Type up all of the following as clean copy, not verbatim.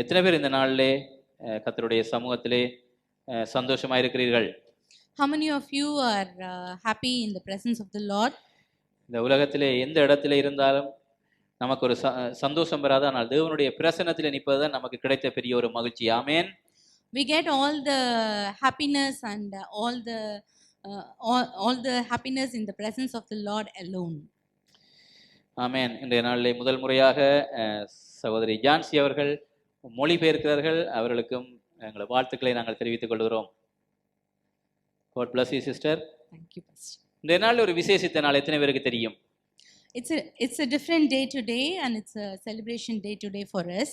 எத்தனை பேர் இந்த நாளிலே கர்த்தருடைய சமூகத்திலே சந்தோஷமா இருக்கிறீர்கள்? How many of you are happy in the presence of the Lord? இந்த உலகத்திலே எந்த இடத்துல இருந்தாலும் நமக்கு ஒரு சந்தோஷம் வராது, ஆனால் தேவனுடைய பிரசன்னத்திலே நிற்பதுதான் நமக்கு கிடைத்த பெரிய ஒரு மகிழ்ச்சி. ஆமென். We get all the happiness and all the happiness in the presence of the Lord alone. ஆமென். இன்றைய நாளிலே முதல் முறையாக சகோதரி ஜான்சி அவர்கள் மொழிபெயர்க்கிறார்கள். அவர்களுக்கும் எங்களை வாழ்த்துக்களை நாங்கள் தெரிவித்துக் கொள்கிறோம். God bless you, sister. Thank you, Pastor. இந்த நாள் ஒரு விசேஷித்த நாள். எத்தனை பேருக்கு தெரியும்? It's a different day today and it's a celebration day today for us.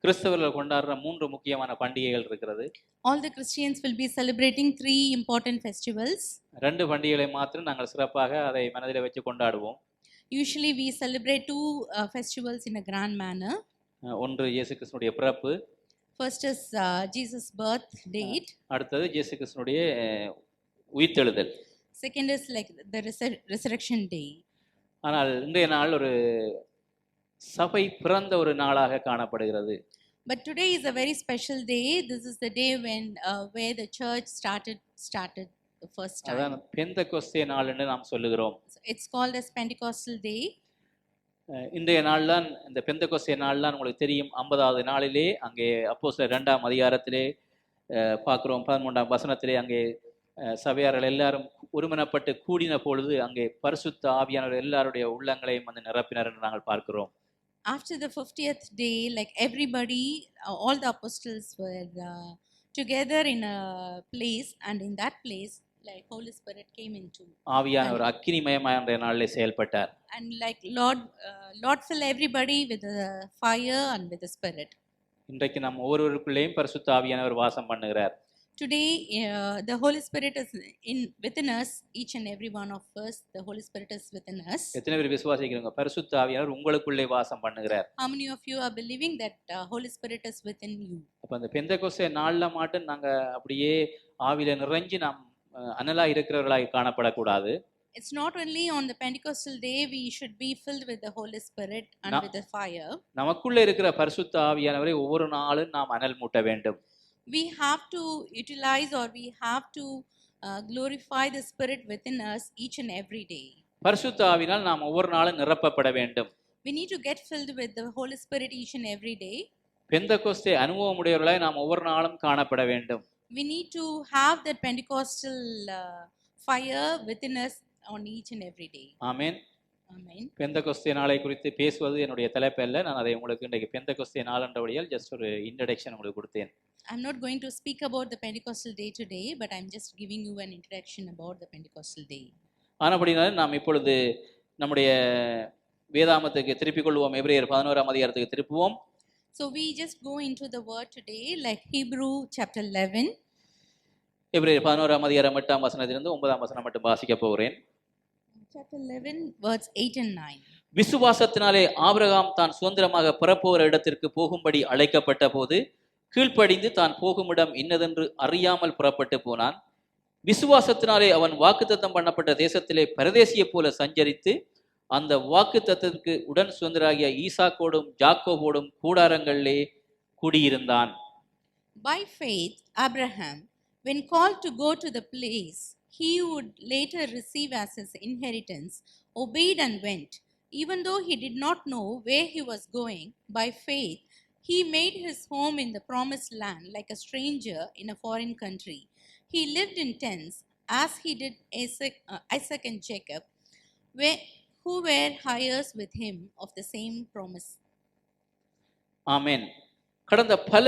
கிறிஸ்தவர்கள் கொண்டாடுற 3 முக்கியமான பண்டிகைகள் இருக்கிறது. All the Christians will be celebrating 3 important festivals. 2 பண்டிகைகளை மாத்திரம் நாங்கள் சிறப்பாக அதை மனதில் வச்சு கொண்டாடுவோம். Usually we celebrate 2 festivals in a grand manner. ஒன்று இயேசு கிறிஸ்துவினுடைய பிறப்பு. First is Jesus' birth date. அடுத்தது இயேசு கிறிஸ்துவினுடைய உயிர்த்தெழுதல். Second is like the resurrection day. ஆனால் இன்றைய நாள் ஒரு சபை பிறந்த ஒரு நாளாக காணப்படுகிறது. But today is a very special day. This is the day when where the church started the first time. அதான் பெந்தெகொஸ்தே நாள் என்று நாம் சொல்லுகிறோம். So it's called as Pentecostal day. இன்றைய நாள் தான், இந்த பெந்தெகொஸ்தே நாள் தான் உங்களுக்கு தெரியும், 50வது நாளிலே அங்கே அப்போஸ்தலர் 2ஆம் அதிகாரத்திலே பார்க்கிறோம். 13ஆம் வசனத்திலே அங்கே சபையார்கள் எல்லாரும் ஒருமனப்பட்டு கூடின பொழுது அங்கே பரிசுத்த ஆவியானவர் எல்லாருடைய உள்ளங்களையும் வந்து நிரப்பினார் என்று நாங்கள் பார்க்கிறோம். After the 50th day, like everybody, all the apostles were together in a place, and in that place, like Holy Spirit came into. ஆவியானவர் அக்கினிமயமாய் அந்த நாளிலே செயல்பட்டார். And like Lord fill everybody with the fire and with the Spirit. இன்றைக்கு நாம் ஒவ்வொருவருக்குள்ளேயும் பரிசுத்த ஆவியானவர் வாசம் பண்ணுகிறார். Today, the Holy Spirit is within us, each and every one of us. The Holy Spirit is within us. எத்தனை பேர் விசுவாசிக்கிறீங்க பரிசுத்த ஆவியானவர் உங்களுக்குள்ளே வாசம் பண்ணுகிறார்? How many of you are believing that Holy Spirit is within you? அப்ப அந்த பெந்தெகொஸ்தே நாள்ல மட்டும் நாங்க அப்படியே ஆவியில நிறைஞ்சு நாம் அனலா இருக்கிறவர்களாய் காணப்படக்கூடாது. It's not only on the Pentecostal day we should be filled with the Holy Spirit and with the fire. நமக்குள்ள இருக்கிற பரிசுத்த ஆவியானவரை ஒவ்வொரு நாளும் நாம் அனல் மூட்ட வேண்டும். We have to utilize or we have to glorify the Spirit within us each and every day. பரிசுத்த ஆவியினால் நாம் ஒவ்வொரு நாளும் நிரப்பப்பட வேண்டும். We need to get filled with the Holy Spirit each and every day. Pentecost அனுபவமுடையவர்களாய் நாம் ஒவ்வொரு நாளும் காணப்பட வேண்டும். We need to have that Pentecostal fire within us on each and every day. Amen. Amen. Pentecost நாளை குறித்து பேசுவது என்னுடைய தலைப்பு அல்ல. நான் அதை உங்களுக்கு இன்றைக்கு பெந்தெகொஸ்தே நாள் என்றபடியால் ஜஸ்ட் ஒரு இன்ட்ரோடக்ஷன் உங்களுக்கு கொடுத்தேன். I'm not going to speak about the Pentecostal day today, but I'm just giving you an introduction about the Pentecostal day. ஆனபடினால நாம் இப்பொழுது நம்முடைய வேதாமத்துக்கு திருப்பிக் கொள்வோம். எபிரேயர் 11ஆம் அதிகாரத்துக்கு திருப்புவோம். So we just go into the word today, like Hebrew chapter 11. எபிரேயர் 11ஆம் அதிகாரம் 8ஆம் வசனத்திலிருந்து 9ஆம் வசனம் மட்டும் வாசிக்க போகிறேன். Chapter 11 verse 8 and 9. விசுவாசத்தினாலே ஆபிரகாம் தான் சுதந்திரமாக பிறப்போர் இடத்திற்கு போகும்படி அழைக்கப்பட்ட போது கீழ்ப்படிந்து தான் போகுமிடம் இன்னதென்று அறியாமல் புறப்பட்டு போனான். விசுவாசத்தினாலே அவன் வாக்குத்தத்தம் பண்ணப்பட்ட தேசத்திலே பரதேசியை போல சஞ்சரித்து அந்த வாக்குத்தத்தத்திற்கு உடன் சுதந்திராகிய ஈசாக்கோடும் ஜாக்கோபோடும் கூடாரங்களிலே குடியிருந்தான். By faith Abraham, when called to go to the place he would later receive as his inheritance, obeyed and went, even though he did not know where he was going. By faith he made his home in the promised land like a stranger in a foreign country. He lived in tents as he did Isaac and Jacob, who were heirs with him of the same promise. ஆமென். கடந்த பல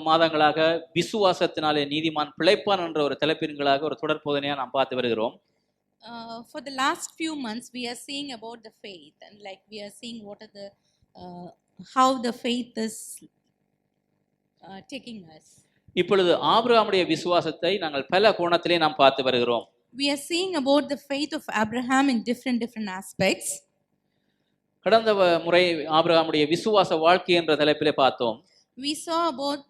மாதங்களாக விசுவாசத்தினாலே நீதிமான் பிழைப்பான் என்ற ஒரு தலைப்பின்களாக ஒரு தொடர் போதனையா நாம் பார்த்து வருகிறோம். For the last few months we are seeing about the faith, and like we are seeing what are the how the faith is taking us. இப்பொழுது ஆபிரகாமுடைய விசுவாசத்தை நாங்கள் பல கோணத்திலே நாம் பார்த்து வருகிறோம். We are seeing about the faith of Abraham in different aspects. கடந்த முறை ஆபிரகாமுடைய விசுவாச வாழ்க்கை என்ற தலைப்பிலே பார்த்தோம். We saw about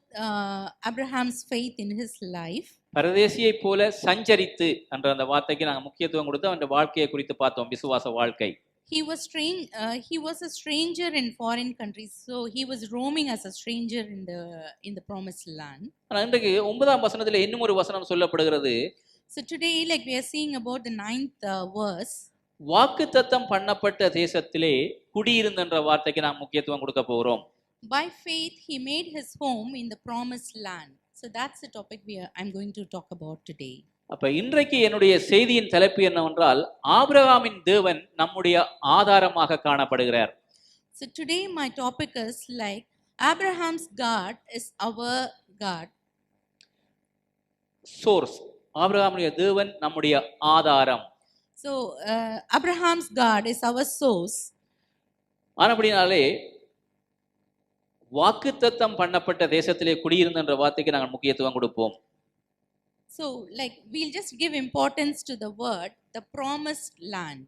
Abraham's faith in his life. பரதேசியை போல சஞ்சரித்து என்ற அந்த வார்த்தைக்கு நாங்கள் முக்கியத்துவம் கொடுத்து அந்த வாழ்க்கையை குறித்து பார்த்தோம். விசுவாச வாழ்க்கை. he was a stranger in foreign countries, so he was roaming as a stranger in the promised land. ஆனா இன்றைக்கு 9ஆம் வசனத்திலே இன்னும் ஒரு வசனம் சொல்லப்படுகிறது. So today, like we are seeing about the 9th verse, வாக்குத்தத்தம் பண்ணப்பட்ட தேசத்திலே குடியிருந்தன்ற வார்த்தைக்கு நாம் முக்கியத்துவம் கொடுக்க போகிறோம். by faith he made his home in the promised land. So that's the topic I'm going to talk about today. அப்ப இன்றைக்கு என்னுடைய செய்தியின் தலைப்பு என்னவென்றால், ஆபிரகாமின் தேவன் நம்முடைய ஆதாரமாக காணப்படுகிறார். So today my topic is like Abraham's God is our God. Source, ஆபிரகாமுடைய தேவன் நம்முடைய ஆதாரம். So Abraham's God is our source. ஆனபடினாலே வாக்குத்தத்தம் பண்ணப்பட்ட தேசத்திலே குடியிருந்தன்ற வார்த்தைக்கு நாங்கள் முக்கியத்துவம் கொடுப்போம். So like we'll just give importance to the word the promised land.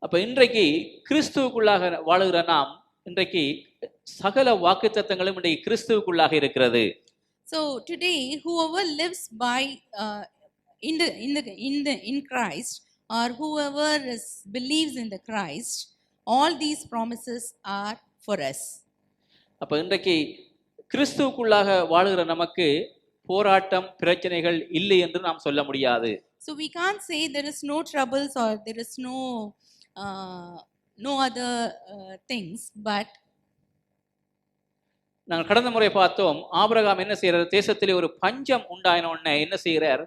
அப்ப இன்றைக்கு கிறிஸ்துவுக்குள்ளாக வாழுகிற நாம், இன்றைக்கு சகல வாக்குத்தத்தங்களும் இன்றைக்கு கிறிஸ்துவுக்குள்ளாக இருக்கிறது. So today whoever lives by in Christ, or whoever believes in the Christ, all these promises are for us. அப்ப இன்றைக்கு கிறிஸ்துவுக்குள்ளாக வாழுகிற நமக்கு போராட்டம் பிரச்சனைகள் இல்லை என்று நாம் சொல்ல முடியாது. So we can't say there is no troubles or there is no other things, but நாங்கள் கடந்த முறை பார்த்தோம், ஆபிரகாம் என்ன செய்யறார், தேசத்திலே ஒரு பஞ்சம் உண்டாயின உடனே என்ன செய்கிறார்,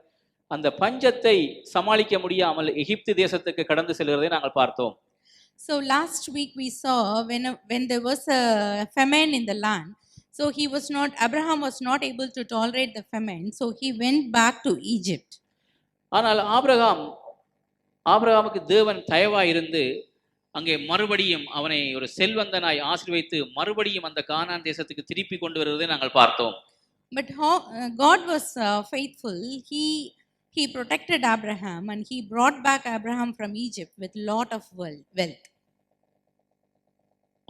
அந்த பஞ்சத்தை சமாளிக்க முடியாமல் எகிப்து தேசத்துக்கு கடந்து செல்கிறதை நாங்கள் பார்த்தோம். So last week we saw when there was a famine in the land, so Abraham was not able to tolerate the famine, so he went back to Egypt. ஆனால் ஆபிரகாமுக்கு தேவன் தயவாய் இருந்து அங்கே மறுபடியும் அவனை ஒரு செல்வந்தனாய் ஆசீர்வதித்து மறுபடியும் அந்த கானான் தேசத்துக்கு திருப்பி கொண்டு வருவதை நாங்கள் பார்த்தோம். But God was faithful. He protected Abraham and he brought back Abraham from Egypt with lot of wealth.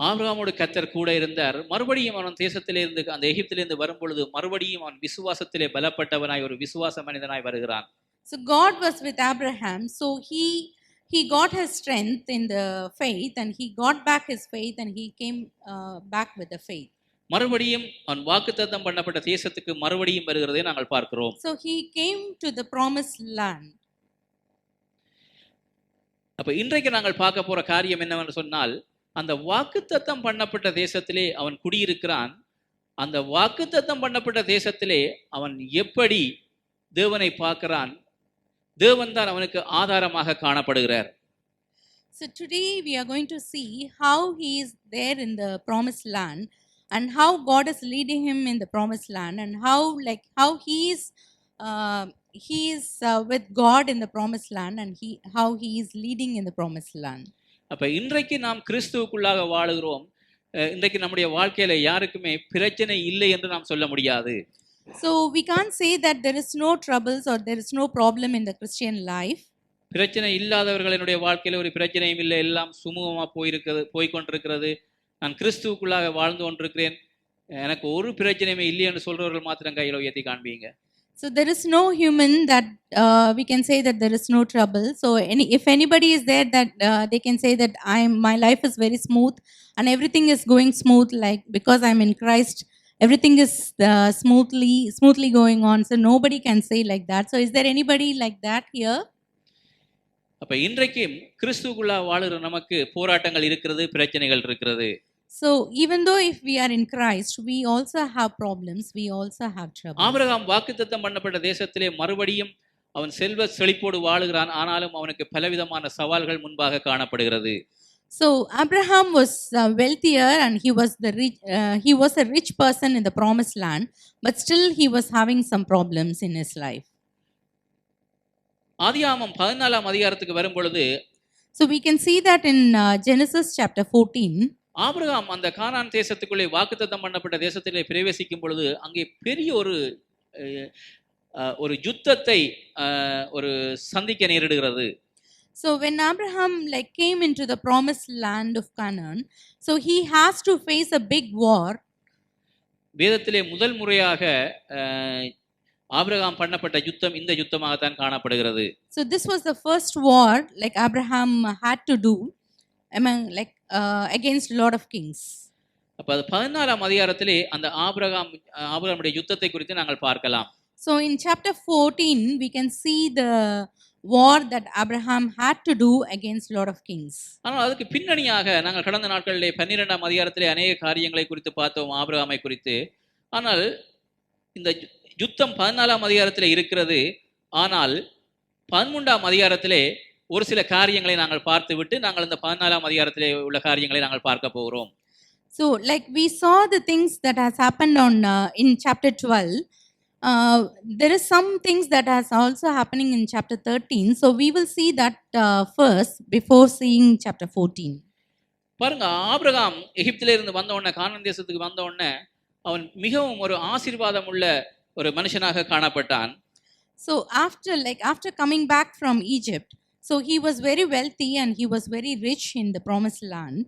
ஆபிரகாமோடு கர்த்தர் கூட இருந்தார். மறுபடியும் அவன் தேசத்திலிருந்து, அந்த எகிப்திலிருந்து வரும்பொழுது மறுபடியும் அவன் விசுவாசத்திலே பலப்பட்டவனாய் ஒரு விசுவாச மனிதனாய் வருகிறான். So God was with Abraham, so he got his strength in the faith and he got back his faith and he came back with the faith. மறுபடியும் அவன் வாக்குத்தத்தம் பண்ணப்பட்ட தேசத்துக்கு மறுபடியும் வருகிறதை நாங்கள் பார்க்கிறோம். So he came to the promised land. அப்ப இன்றைக்கு நாங்கள் பார்க்க போற காரியம் என்னவென்று சொன்னால், அந்த வாக்குத்தத்தம் பண்ணப்பட்ட தேசத்திலே அவன் குடியிருக்கிறான். அந்த வாக்குத்தத்தம் பண்ணப்பட்ட தேசத்திலே அவன் எப்படி தேவனை பார்க்கிறான், தேவன் தான் அவனுக்கு ஆதாரமாக காணப்படுகிறார். So today we are going to see how he is there in the promised land and how God is leading him in the promised land and how he is with God in the promised land and how he is leading in the promised land. அப்ப இன்றைக்கு நாம் கிறிஸ்துவுக்குள்ளாக வாழுகிறோம். இன்றைக்கு நம்முடைய வாழ்க்கையில யாருக்குமே பிரச்சனை இல்லை என்று நாம் சொல்ல முடியாது. So we can't say that there is no troubles or there is no problem in the Christian life. பிரச்சனை இல்லாதவர்களுடைய வாழ்க்கையில ஒரு பிரச்சனையும் இல்லை, எல்லாம் சுமூகமா போய்கொண்டிருக்கிறது. நான் கிறிஸ்துவுக்குள்ளாக வாழ்ந்து கொண்டிருக்கிறேன், எனக்கு ஒரு பிரச்சனையுமே இல்லை என்று சொல்றவர்கள் மாத்திரம் கையில உயர்த்தி காண்பீங்க. So there is no human that we can say that there is no trouble. So if anybody is there that they can say that my life is very smooth and everything is going smooth, like because I'm in Christ, everything is smoothly going on. So nobody can say like that. So is there anybody like that here? அப்ப இன்றைக்கும் கிறிஸ்துவுக்குள்ளாக வாழுகிற நமக்கு போராட்டங்கள் இருக்கிறது, பிரச்சனைகள் இருக்கிறது. So even though if we are in Christ, we also have problems, we also have trouble. Abraham வாக்குத்தத்தம் பண்ணப்பட்ட தேசத்திலே மறுபடியும் அவன் செல்வ செழிப்போடு வாழுகிறான். ஆனாலும் அவனுக்கு பலவிதமான சவால்கள் முன்பாக காணப்படுகிறது. So Abraham was wealthier and he was a rich person in the promised land, but still he was having some problems in his life. ஆதியாகமம் 14ஆம் அதிகாரத்துக்கு வரும் பொழுது, so we can see that in Genesis chapter 14, Abraham அந்த கானான் தேசத்துக்குள்ளே வாக்குத்தத்தம் பண்ணப்பட்ட தேசத்திலே பிரவேசிக்கும் பொழுது அங்கே பெரிய ஒரு யுத்தத்தை ஒரு சந்திக்க நேரிடுகிறது. So when Abraham came into the promised land of Canaan, so he has to face a big war. வேதத்திலே முதல் முறையாக ஆபிரகாம் பண்ணப்பட்ட யுத்தம் இந்த யுத்தமாகத்தான் காணப்படுகிறது. So this was the first war Abraham had to do. against lot of kings. அப்ப அது 14ஆம் அதிகாரத்திலே அந்த ஆபிரகாமுடைய யுத்தத்தை குறித்து நாங்கள் பார்க்கலாம். So in chapter 14 we can see the war that Abraham had to do against lot of kings. ஆனால் அதுக்கு பின்னணியாக நாங்கள் கடந்த நாட்களிலே 12ஆம் அதிகாரத்திலே அநேக காரியங்களை குறித்து பார்த்தோம் ஆபிரகாமை குறித்து. ஆனால் இந்த யுத்தம் 14ஆம் அதிகாரத்திலே இருக்கிறது. ஆனால் 13ஆம் அதிகாரத்திலே ஒரு சில காரியங்களை நாங்கள் பார்த்துவிட்டு நாங்கள் இந்த 14ஆம் அதிகாரத்திலே உள்ள காரியங்களை நாங்கள் பார்க்க போகிறோம். So like we saw the things that has happened on in chapter 12. There is some things that has also happening in chapter 13. So we will see that first before seeing chapter 14. பாருங்க, Abraham எகிப்திலே இருந்து வந்த உடனே, கானான் தேசத்துக்கு வந்த உடனே அவன் மிகவும் ஒரு ஆசீர்வாதம் உள்ள ஒரு மனுஷனாக காணப்பட்டான். So after coming back from Egypt, so he was very wealthy and he was very rich in the promised land.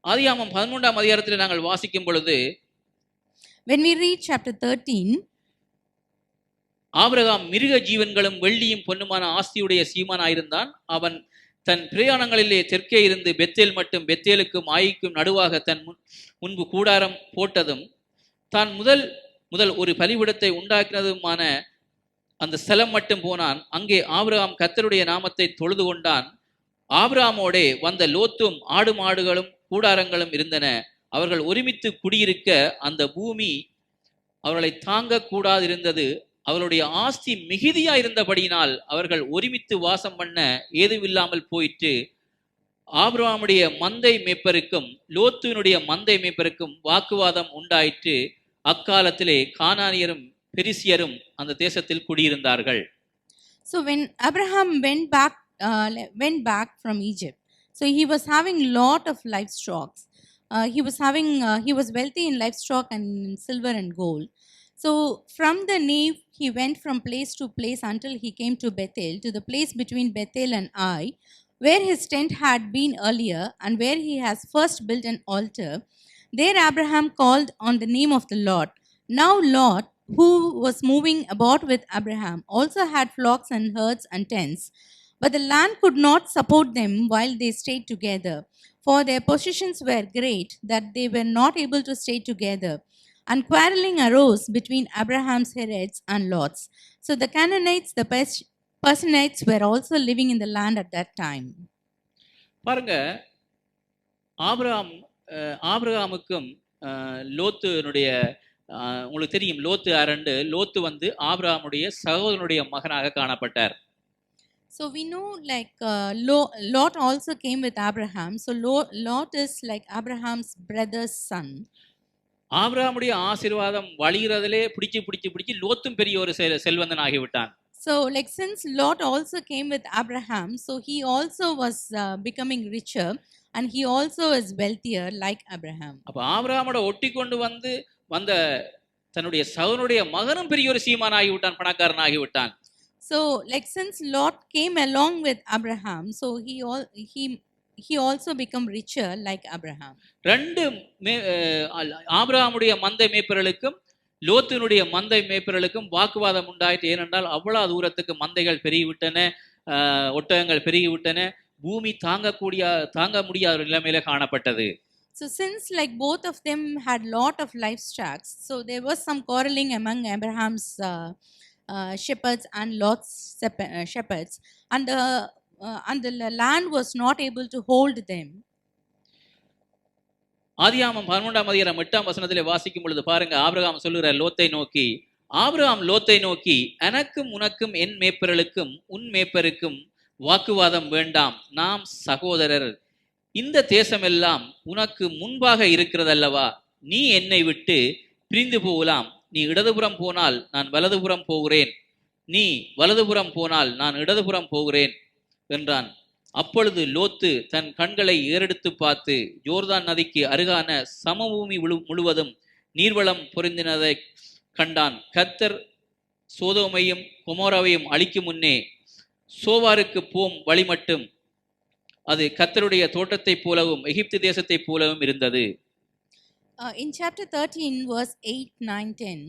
ஆதியாகமம் 13ஆம் அதிகாரத்தில் நாங்கள் வாசிக்கும் பொழுது, when we read chapter 13, Abraham மிருக ஜீவன்களும் வெள்ளியும் பொன்னுமான ஆஸ்தியுடைய சீமானாயிருந்தான். அவன் தன் பிரயாணங்களிலே தெற்கே இருந்து பெத்தேல் மட்டும், பெத்தேலுக்கும் ஆயிக்கும் நடுவாக தன் முன்பு கூடாரம் போட்டதும், தான் முதல் ஒரு பலிபீடத்தை உண்டாக்கினதுமான அந்த ஸ்தலம் மட்டும் போனான். அங்கே ஆபிரகாம் கர்த்தருடைய நாமத்தை தொழுது கொண்டான். ஆபிரகாமோடே வந்த லோத்தும் ஆடு மாடுகளும் கூடாரங்களும் இருந்தன. அவர்கள் ஒருமித்து குடியிருக்க அந்த பூமி அவர்களை தாங்க கூடாதிருந்தது. அவருடைய ஆஸ்தி மிகுதியா இருந்தபடியினால் அவர்கள் ஒருமித்து வாசம் பண்ண ஏதுமில்லாமல் போயிற்று. ஆபிரகாமுடைய மந்தை மேய்ப்பருக்கும் லோத்துவினுடைய மந்தை மேய்ப்பருக்கும் வாக்குவாதம் உண்டாயிற்று. அக்காலத்திலே கானானியரும் பெரிசியரும் அந்த தேசத்தில் குடியிருந்தார்கள். So when Abraham went back from Egypt, so he was having lot of livestock. He was wealthy in livestock and silver and gold. So from the Negev he went from place to place until he came to Bethel, to the place between Bethel and Ai, where his tent had been earlier, and where he has first built an altar. There Abraham called on the name of the Lord. Now Lot, who was moving about with Abraham, also had flocks and herds and tents, but the land could not support them while they stayed together, for their possessions were great, that they were not able to stay together. And quarreling arose between Abraham's hereds and Lot's. So the Canaanites, the Perizzites were also living in the land at that time. பாருங்க, ஆபிரகாமுக்கும் லோத்துனுடைய, உங்களுக்கு தெரியும் லோத்து அரண்டு, லோத்து ஆபிரகாமுடைய சகோதரனுடைய மகனாக காணப்பட்டார். So we know Lot also came with Abraham. So Lot is like Abraham's brother's son. ஆபிரகாமுடைய ஆசீர்வாதம் வழிகிறதிலே பிடிச்சு லோத்தும் பெரிய ஒரு செல்வந்தன் ஆகிவிட்டான். So since Lot also came with Abraham, so he also was becoming richer and he also is wealthier like Abraham. அப்ப ஆபிரகாமோட ஒட்டி கொண்டு வந்த தன்னுடைய சகோதரனுடைய மகனும் பெரிய ஒரு சீமான் ஆகிவிட்டான், பணக்காரன் ஆகிவிட்டான். So since Lot came along with Abraham, so he also become richer like Abraham. ரெண்டு ஆபிரகாமுடைய மந்தை மேய்ப்பர்களுக்கும் லோத்தினுடைய மந்தை மேய்ப்பர்களுக்கும் வாக்குவாதம் உண்டாயிற்று. ஏனென்றால் அவ்வளவு தூரத்துக்கு மந்தைகள் பெருகிவிட்டன, ஒட்டகங்கள் பெருகிவிட்டன, பூமி தாங்க முடியாத ஒரு நிலைமையில காணப்பட்டது. So since both of them had lot of livestock, so there was some quarreling among Abraham's shepherds and Lot's shepherds, and the land was not able to hold them. ஆதியாகமம் 13ஆம் அதிகாரம் 8ஆம் வசனத்திலே வாசிக்கும் பொழுது பாருங்க, ஆபிரகாம் சொல்லுகிறார் ஆபிரகாம் லோத்தை நோக்கி, எனக்கும் உனக்கும் என் மேய்ப்பர்களுக்கும் உன் மேய்ப்பருக்கும் வாக்குவாதம் வேண்டாம், நாம் சகோதரர். இந்த தேசமெல்லாம் உனக்கு முன்பாக இருக்கிறதல்லவா, நீ என்னை விட்டு பிரிந்து போகலாம். நீ இடதுபுறம் போனால் நான் வலதுபுறம் போகிறேன், நீ வலதுபுறம் போனால் நான் இடதுபுறம் போகிறேன் என்றான். அப்பொழுது லோத்து தன் கண்களை ஏறெடுத்து பார்த்து யோர்தான் நதிக்கு அருகான சமபூமி முழுவதும் நீர்வளம் பொருந்தினதை கண்டான். கர்த்தர் சோதோமையும் கொமோராவையும் அழிக்கும் முன்னே சோவாருக்கு போம் வழி மட்டும் அது கர்த்தருடைய தோட்டத்தைப் போலவும் எகிப்து தேசத்தைப் போலவும் இருந்தது. In chapter 13 verse 8, 9, 10,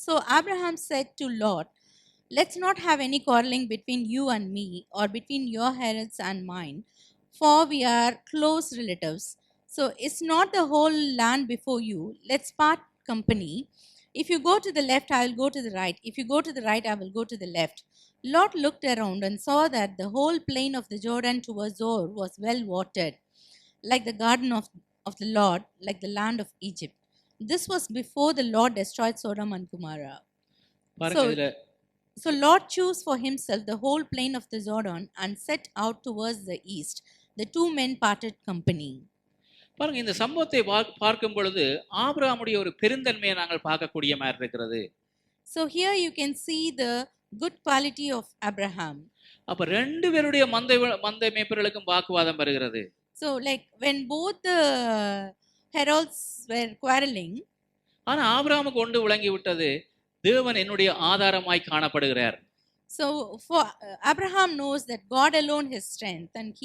so Abraham said to Lot, let's not have any quarreling between you and me, or between your herds and mine. for we are close relatives. So it's not the whole land before you. Let's part company. If you go to the left, I will go to the right. If you go to the right, I will go to the left. Lot looked around and saw that the whole plain of the Jordan towards Zoar was well watered, like the garden of the Lord, like the land of Egypt. This was before the Lord destroyed Sodom and Gomorrah. பாருங்க இதுல So Lot chose for himself the whole plain of the Jordan and set out towards the east. The two men parted company. பாருங்க இந்த சம்பவத்தை பார்க்கும் பொழுது ஆபிரகாமுடைய ஒரு பெருந்தன்மையை நாங்கள் பார்க்கக்கூடிய மாதிரி இருக்கிறது. So here you can see the good quality of Abraham. அப்ப ரெண்டு பேருடைய மந்தை மேய்ப்பர்களுக்கும் வாக்குவாதம் வருகிறது. So like when both the heralds were quarreling, ஆனா ஆபிரகாமுக்கு ஒன்று விளங்கி விட்டது, தேவன் என்னுடைய ஆதாரமாய் காணப்படுகிறார். So for Abraham knows that God alone his strength, and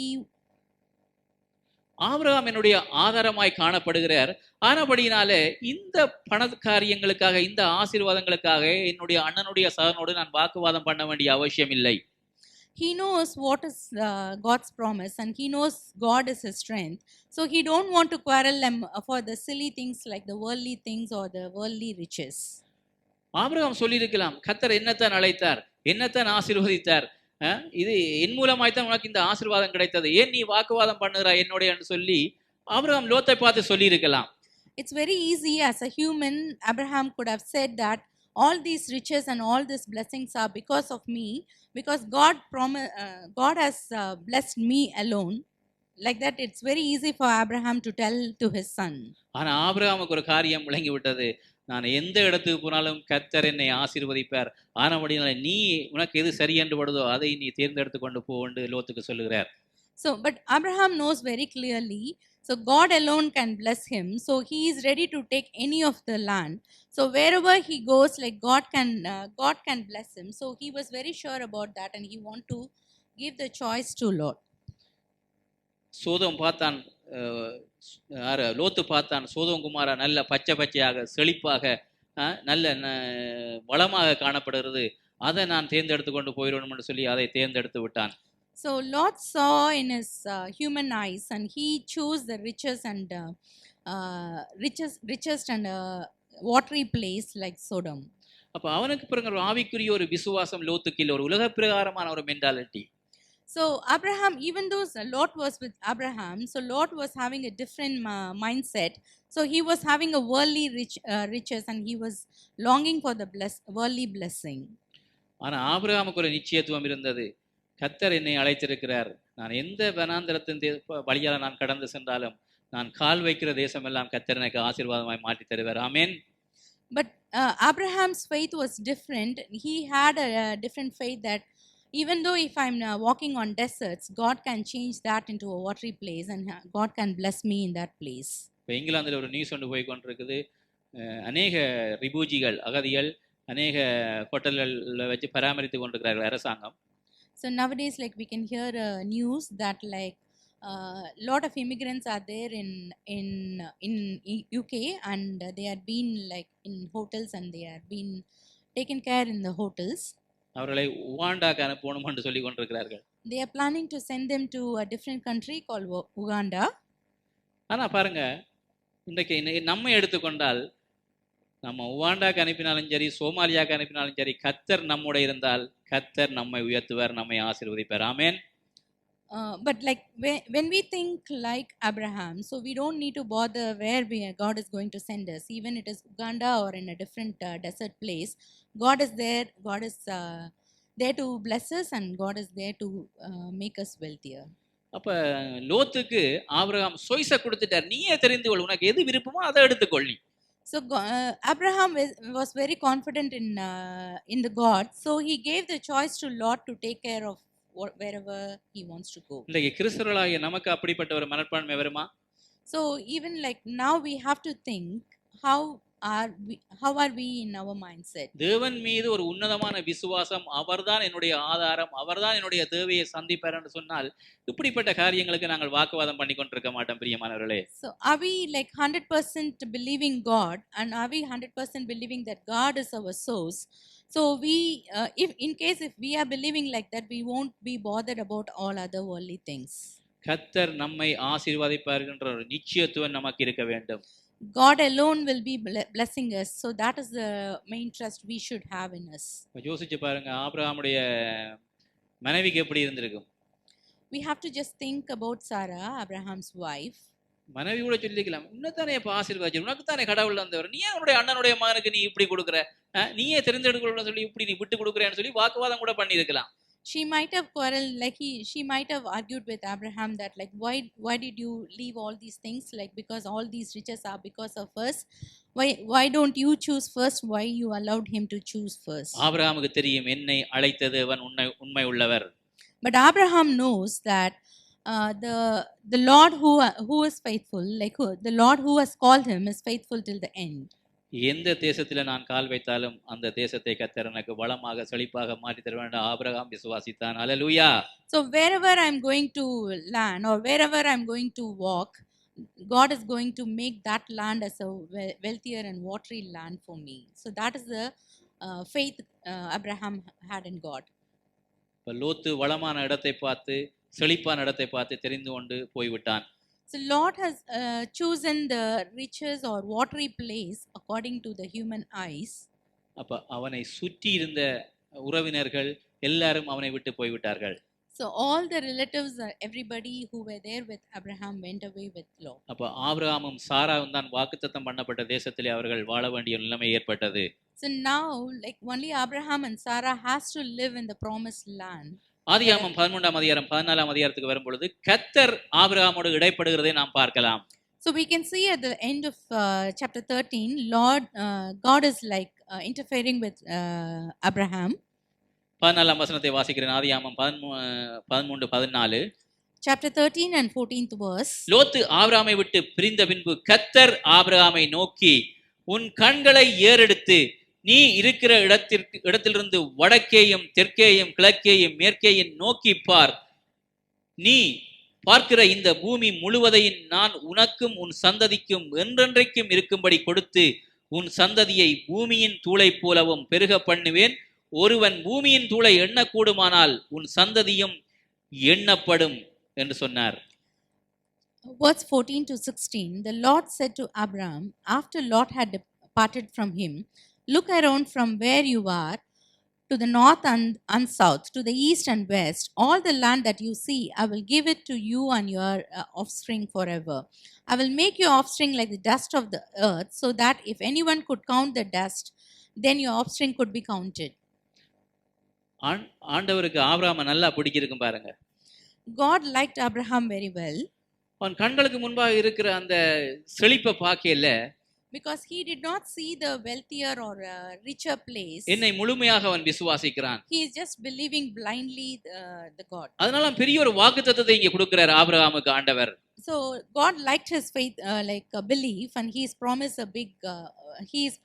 Abraham என்னுடைய ஆதாரமாய் காணப்படுகிறார். ஆனபடியினாலே இந்த பண காரியங்களுக்காக, இந்த ஆசீர்வாதங்களுக்காக என்னுடைய அண்ணனுடைய சகனோடு நான் வாக்குவாதம் பண்ண வேண்டிய அவசியம் இல்லை. He knows what is God's promise, and he knows God is his strength. So he don't want to quarrel them for the silly things like the worldly things or the worldly riches. Abraham சொல்லியிருக்கலாம், கர்த்தர் என்னத்தான் அழைத்தார், என்னத்தான் ஆசீர்வதித்தார், இது என் மூலமாய்த்தான் உனக்கு இந்த ஆசீர்வாதம் கிடைத்தது, ஏன் நீ வாக்குவாதம் பண்ணுகிறாய் என்னுடைய என்று சொல்லி ஆபிரகாம் லோத்தை பார்த்து சொல்லியிருக்கலாம். It's very easy as a human. Abraham could have said that all these riches and all these blessings are because of me, because God has blessed me alone. Like that, it's very easy for Abraham to tell to his son. ஆனா ஆபிரகாமுக்கு ஒரு காரியம் விளங்கி விட்டது, நான் எந்த இடத்துக்கு போனாலும் கர்த்தர் என்னை ஆசீர்வதிப்பார், ஆனபடினால நீ உனக்கு எது சரி என்று படுதோ அதை நீ தேர்ந்தெடுத்து கொண்டு போ என்று லோத்துக்கு சொல்லுகிறார். So but Abraham knows very clearly, so God alone can bless him, so he is ready to take any of the land. So wherever he goes, like God can bless him. So he was very sure about that, and he want to give the choice to Lot. Sodom பார்த்தான், லோத்து பார்த்தான், சோதோம் குமாரா நல்ல பச்சை பச்சையாக செழிப்பாக நல்ல வளமாக காணப்படுகிறது, அதை நான் தேர்ந்தெடுத்து கொண்டு போயிடணும் என்று சொல்லி அதை தேர்ந்தெடுத்து விட்டான். So Lot saw in his human eyes, and he chose the richest and watery place like Sodom. அப்ப அவனுக்கு பிறகு ஒரு ஆவிக்குரிய ஒரு விசுவாசம் லோத்துக்கு இல்லை, ஒரு உலக பிரகாரமான ஒரு mentality. So Abraham, even though Lot was with Abraham, so Lot was having a different mindset. So he was having a worldly riches, and he was longing for the worldly blessing. ஆனா ஆபிரகாமுக்கு ஒரு நிச்சயத்துவம் இருந்தது, கர்த்தர் என்னை அழைத்திருக்கிறார், நான் எந்த வனாந்தரத்தின் வழியால நான் கடந்து சென்றாலும் நான் கால் வைக்கிற தேசம் எல்லாம் கர்த்தர் எனக்கு ஆசீர்வாதமாய் மாற்றி தருவார். ஆமென். But Abraham's faith was different. He had a different faith that even though if I'm walking on deserts, God can change that into a watery place, and God can bless me in that place. இப்போ இங்கிலாந்தில் ஒரு news ஒன்று போய் கொண்டிருக்குது, அநேக ரிபூஜிகள் அகதிகள் அநேக ஹோட்டல்களில் வச்சு பராமரித்து கொண்டிருக்கிறார்கள் அரசாங்கம். So nowadays, like we can hear news that like lot of immigrants are there in UK, and they are being like in hotels, and they are being taken care in the hotels. அவர்களை உகாண்டாக்கு அனுப்பணும் என்று சொல்லி கொண்டிருக்கிறார்கள். They are planning to send them to a different country called Uganda. ஆனா பாருங்க, இன்றைக்கு நம்ம எடுத்துக்கொண்டால், நம்ம உகாண்டாக்கு அனுப்பினாலும் சரி, சோமாலியாவுக்கு அனுப்பினாலும் சரி, கர்த்தர் நம்முடைய இருந்தால் கர்த்தர் நம்மை உயர்த்துவார், நம்மை ஆசீர்வதிப்பார். ஆமென். But like when we think like Abraham, so we don't need to bother where God is going to send us. Even it is Uganda or in a different desert place, God is there. God is there to bless us, and God is there to make us wealthier. அப்ப லோத்துக்கு Abraham சொய்ஸை கொடுத்துட்டார், நீயே தெரிந்து கொள், உனக்கு எது விருப்பமோ அதை எடுத்துக்கொள் நீ. So Abraham was very confident in the God, so he gave the choice to Lot to take care of wherever he wants to go. இன்றைக்கு கிறிஸ்தவர்களாகிய நமக்கு அப்படிப்பட்ட ஒரு மனப்பான்மை வருமா? So even like now we have to think how are we in our mindset. தேவன் மீது ஒரு உன்னதமான விசுவாசம், அவர்தான் என்னுடைய ஆதாரம், அவர்தான் என்னுடைய தேவையை சந்திப்பார் என்று சொன்னால் இப்படிப்பட்ட காரியங்களுக்கு நாங்கள் வாக்குவாதம் பண்ணி கொண்டிருக்க மாட்டோம் பிரியமானவர்களே. So are we like 100% believing God, and are we 100% believing that God is our source? So we if we are believing like that, we won't be bothered about all other worldly things. கர்த்தர் நம்மை ஆசீர்வதிப்பார் என்ற ஒரு நிச்சயத்துவம் நமக்கு இருக்க வேண்டும். God alone will be blessing us. So that is the main trust we should have in us. யோசிச்சு பாருங்க, ஆபிரகாமுடைய மனைவிக்கு எப்படி இருந்திருக்கும்? We have to just think about Sarah, Abraham's wife. மனைவி கூட சொல்லிக்கலாம், உன்னதானே இப்ப ஆசீர்வாதி, உனக்கு தானே கடவுள் வந்தவர், நீ உன்னுடைய அண்ணனுடைய மகனுக்கு நீ இப்படி கொடுக்குற, நீயே தெரிந்தெடுக்கணும்னு சொல்லி இப்படி நீ விட்டு கொடுக்குறேன்னு சொல்லி வாக்குவாதம் கூட பண்ணியிருக்கலாம். She might have quarreled, like she might have argued with Abraham that like why did you leave all these things, like because all these riches are because of us, why don't you choose first, why you allowed him to choose first. ஆபிரகாமுக்கு தெரியும், என்னை அழைத்தது அவன் உண்மை உள்ளவர். But Abraham knows that the Lord who is faithful, like the Lord who has called him is faithful till the end. எந்த தேசத்துல நான் கால் வைத்தாலும் அந்த தேசத்தை கர்த்தர் எனக்கு வளமாக செழிப்பாக மாற்றி தருவார் என்று ஆபிரகாம் விசுவாசித்தான். ஹல்லேலூயா. So wherever I'm going to land or wherever I'm going to walk, God is going to make that land as a wealthier and watery land for me. So that is the faith Abraham had in God. லோத்து வளமான இடத்தை பார்த்து செழிப்பான இடத்தை பார்த்து தெரிந்து கொண்டு போய்விட்டான். So Lord has chosen the riches or watery place according to the human eyes. அப்ப அவனை சுற்றி இருந்த உறவினர்கள் எல்லாரும் அவனை விட்டு போய்விட்டார்கள். So all the relatives, everybody who were there with Abraham went away with Lot. அப்ப ஆபிரகாமும் சாராவும் தான் வாக்குத்தத்தம் பண்ணப்பட்ட தேசத்திலே அவர்கள் வாழ வேண்டிய நிலைமை ஏற்பட்டது. So now like only Abraham and Sarah has to live in the promised land. ஆதியாகமம் 13ஆம் அதிகாரம் 14ஆம் அதிகாரத்துக்கு வரும்பொழுது கர்த்தர் ஆபிரகாமோடு இடைப்படுகிறதை நாம் பார்க்கலாம். So we can see at the end of chapter 13, God is like interfering with Abraham. 14ஆம் வசனத்தை வாசிக்கிறேன். ஆதியாகமம் 13:14. Chapter 13 and 14th verse. லோத்து ஆபிரகாமை விட்டு பிரிந்த பின்பு கர்த்தர் ஆபிரகாமை நோக்கி, உன் கண்களை ஏறெடுத்து நீ இருக்கிற இடத்திலிருந்து வடக்கேயும் தெற்கேயும் கிழக்கேயும் மேற்கேயும் நோக்கி பார். நீ பார்க்கிற இந்த பூமி முழுவதையும் நான் உனக்கும் உன் சந்ததிக்கும் என்றென்றைக்கும் இருக்கும்படி கொடுத்து உன் சந்ததியை பூமியின் தூளை போலவும் பெருக பண்ணுவேன். ஒருவன் பூமியின் தூளை எண்ணக்கூடுமானால் உன் சந்ததியும் எண்ணப்படும் என்று சொன்னார். Verse 14 to 16. The Lord said to Abraham after Lot had departed from him, look around from where you are to the north and south, to the east and west. All the land that you see, I will give it to you and your offspring forever. I will make your offspring like the dust of the earth, so that if anyone could count the dust, then your offspring could be counted. ஆண்டவருக்கு ஆபிரகாமை நல்லா பிடிச்சிருக்கும் பாருங்க. God liked Abraham very well. அவன் கண்களுக்கு முன்பாக இருக்கிற அந்த செழிப்பை பார்க்கல, because he did not see the wealthier or richer place. என்னை முழுமையாக அவன் விசுவாசிக்கிறான். He is just believing blindly the God. அதனால பெரிய ஒரு வாக்குத்தத்தத்தை இங்கே கொடுக்கிறார் ஆபிரகாமுக்கு ஆண்டவர். So God liked his faith, like a belief, and he is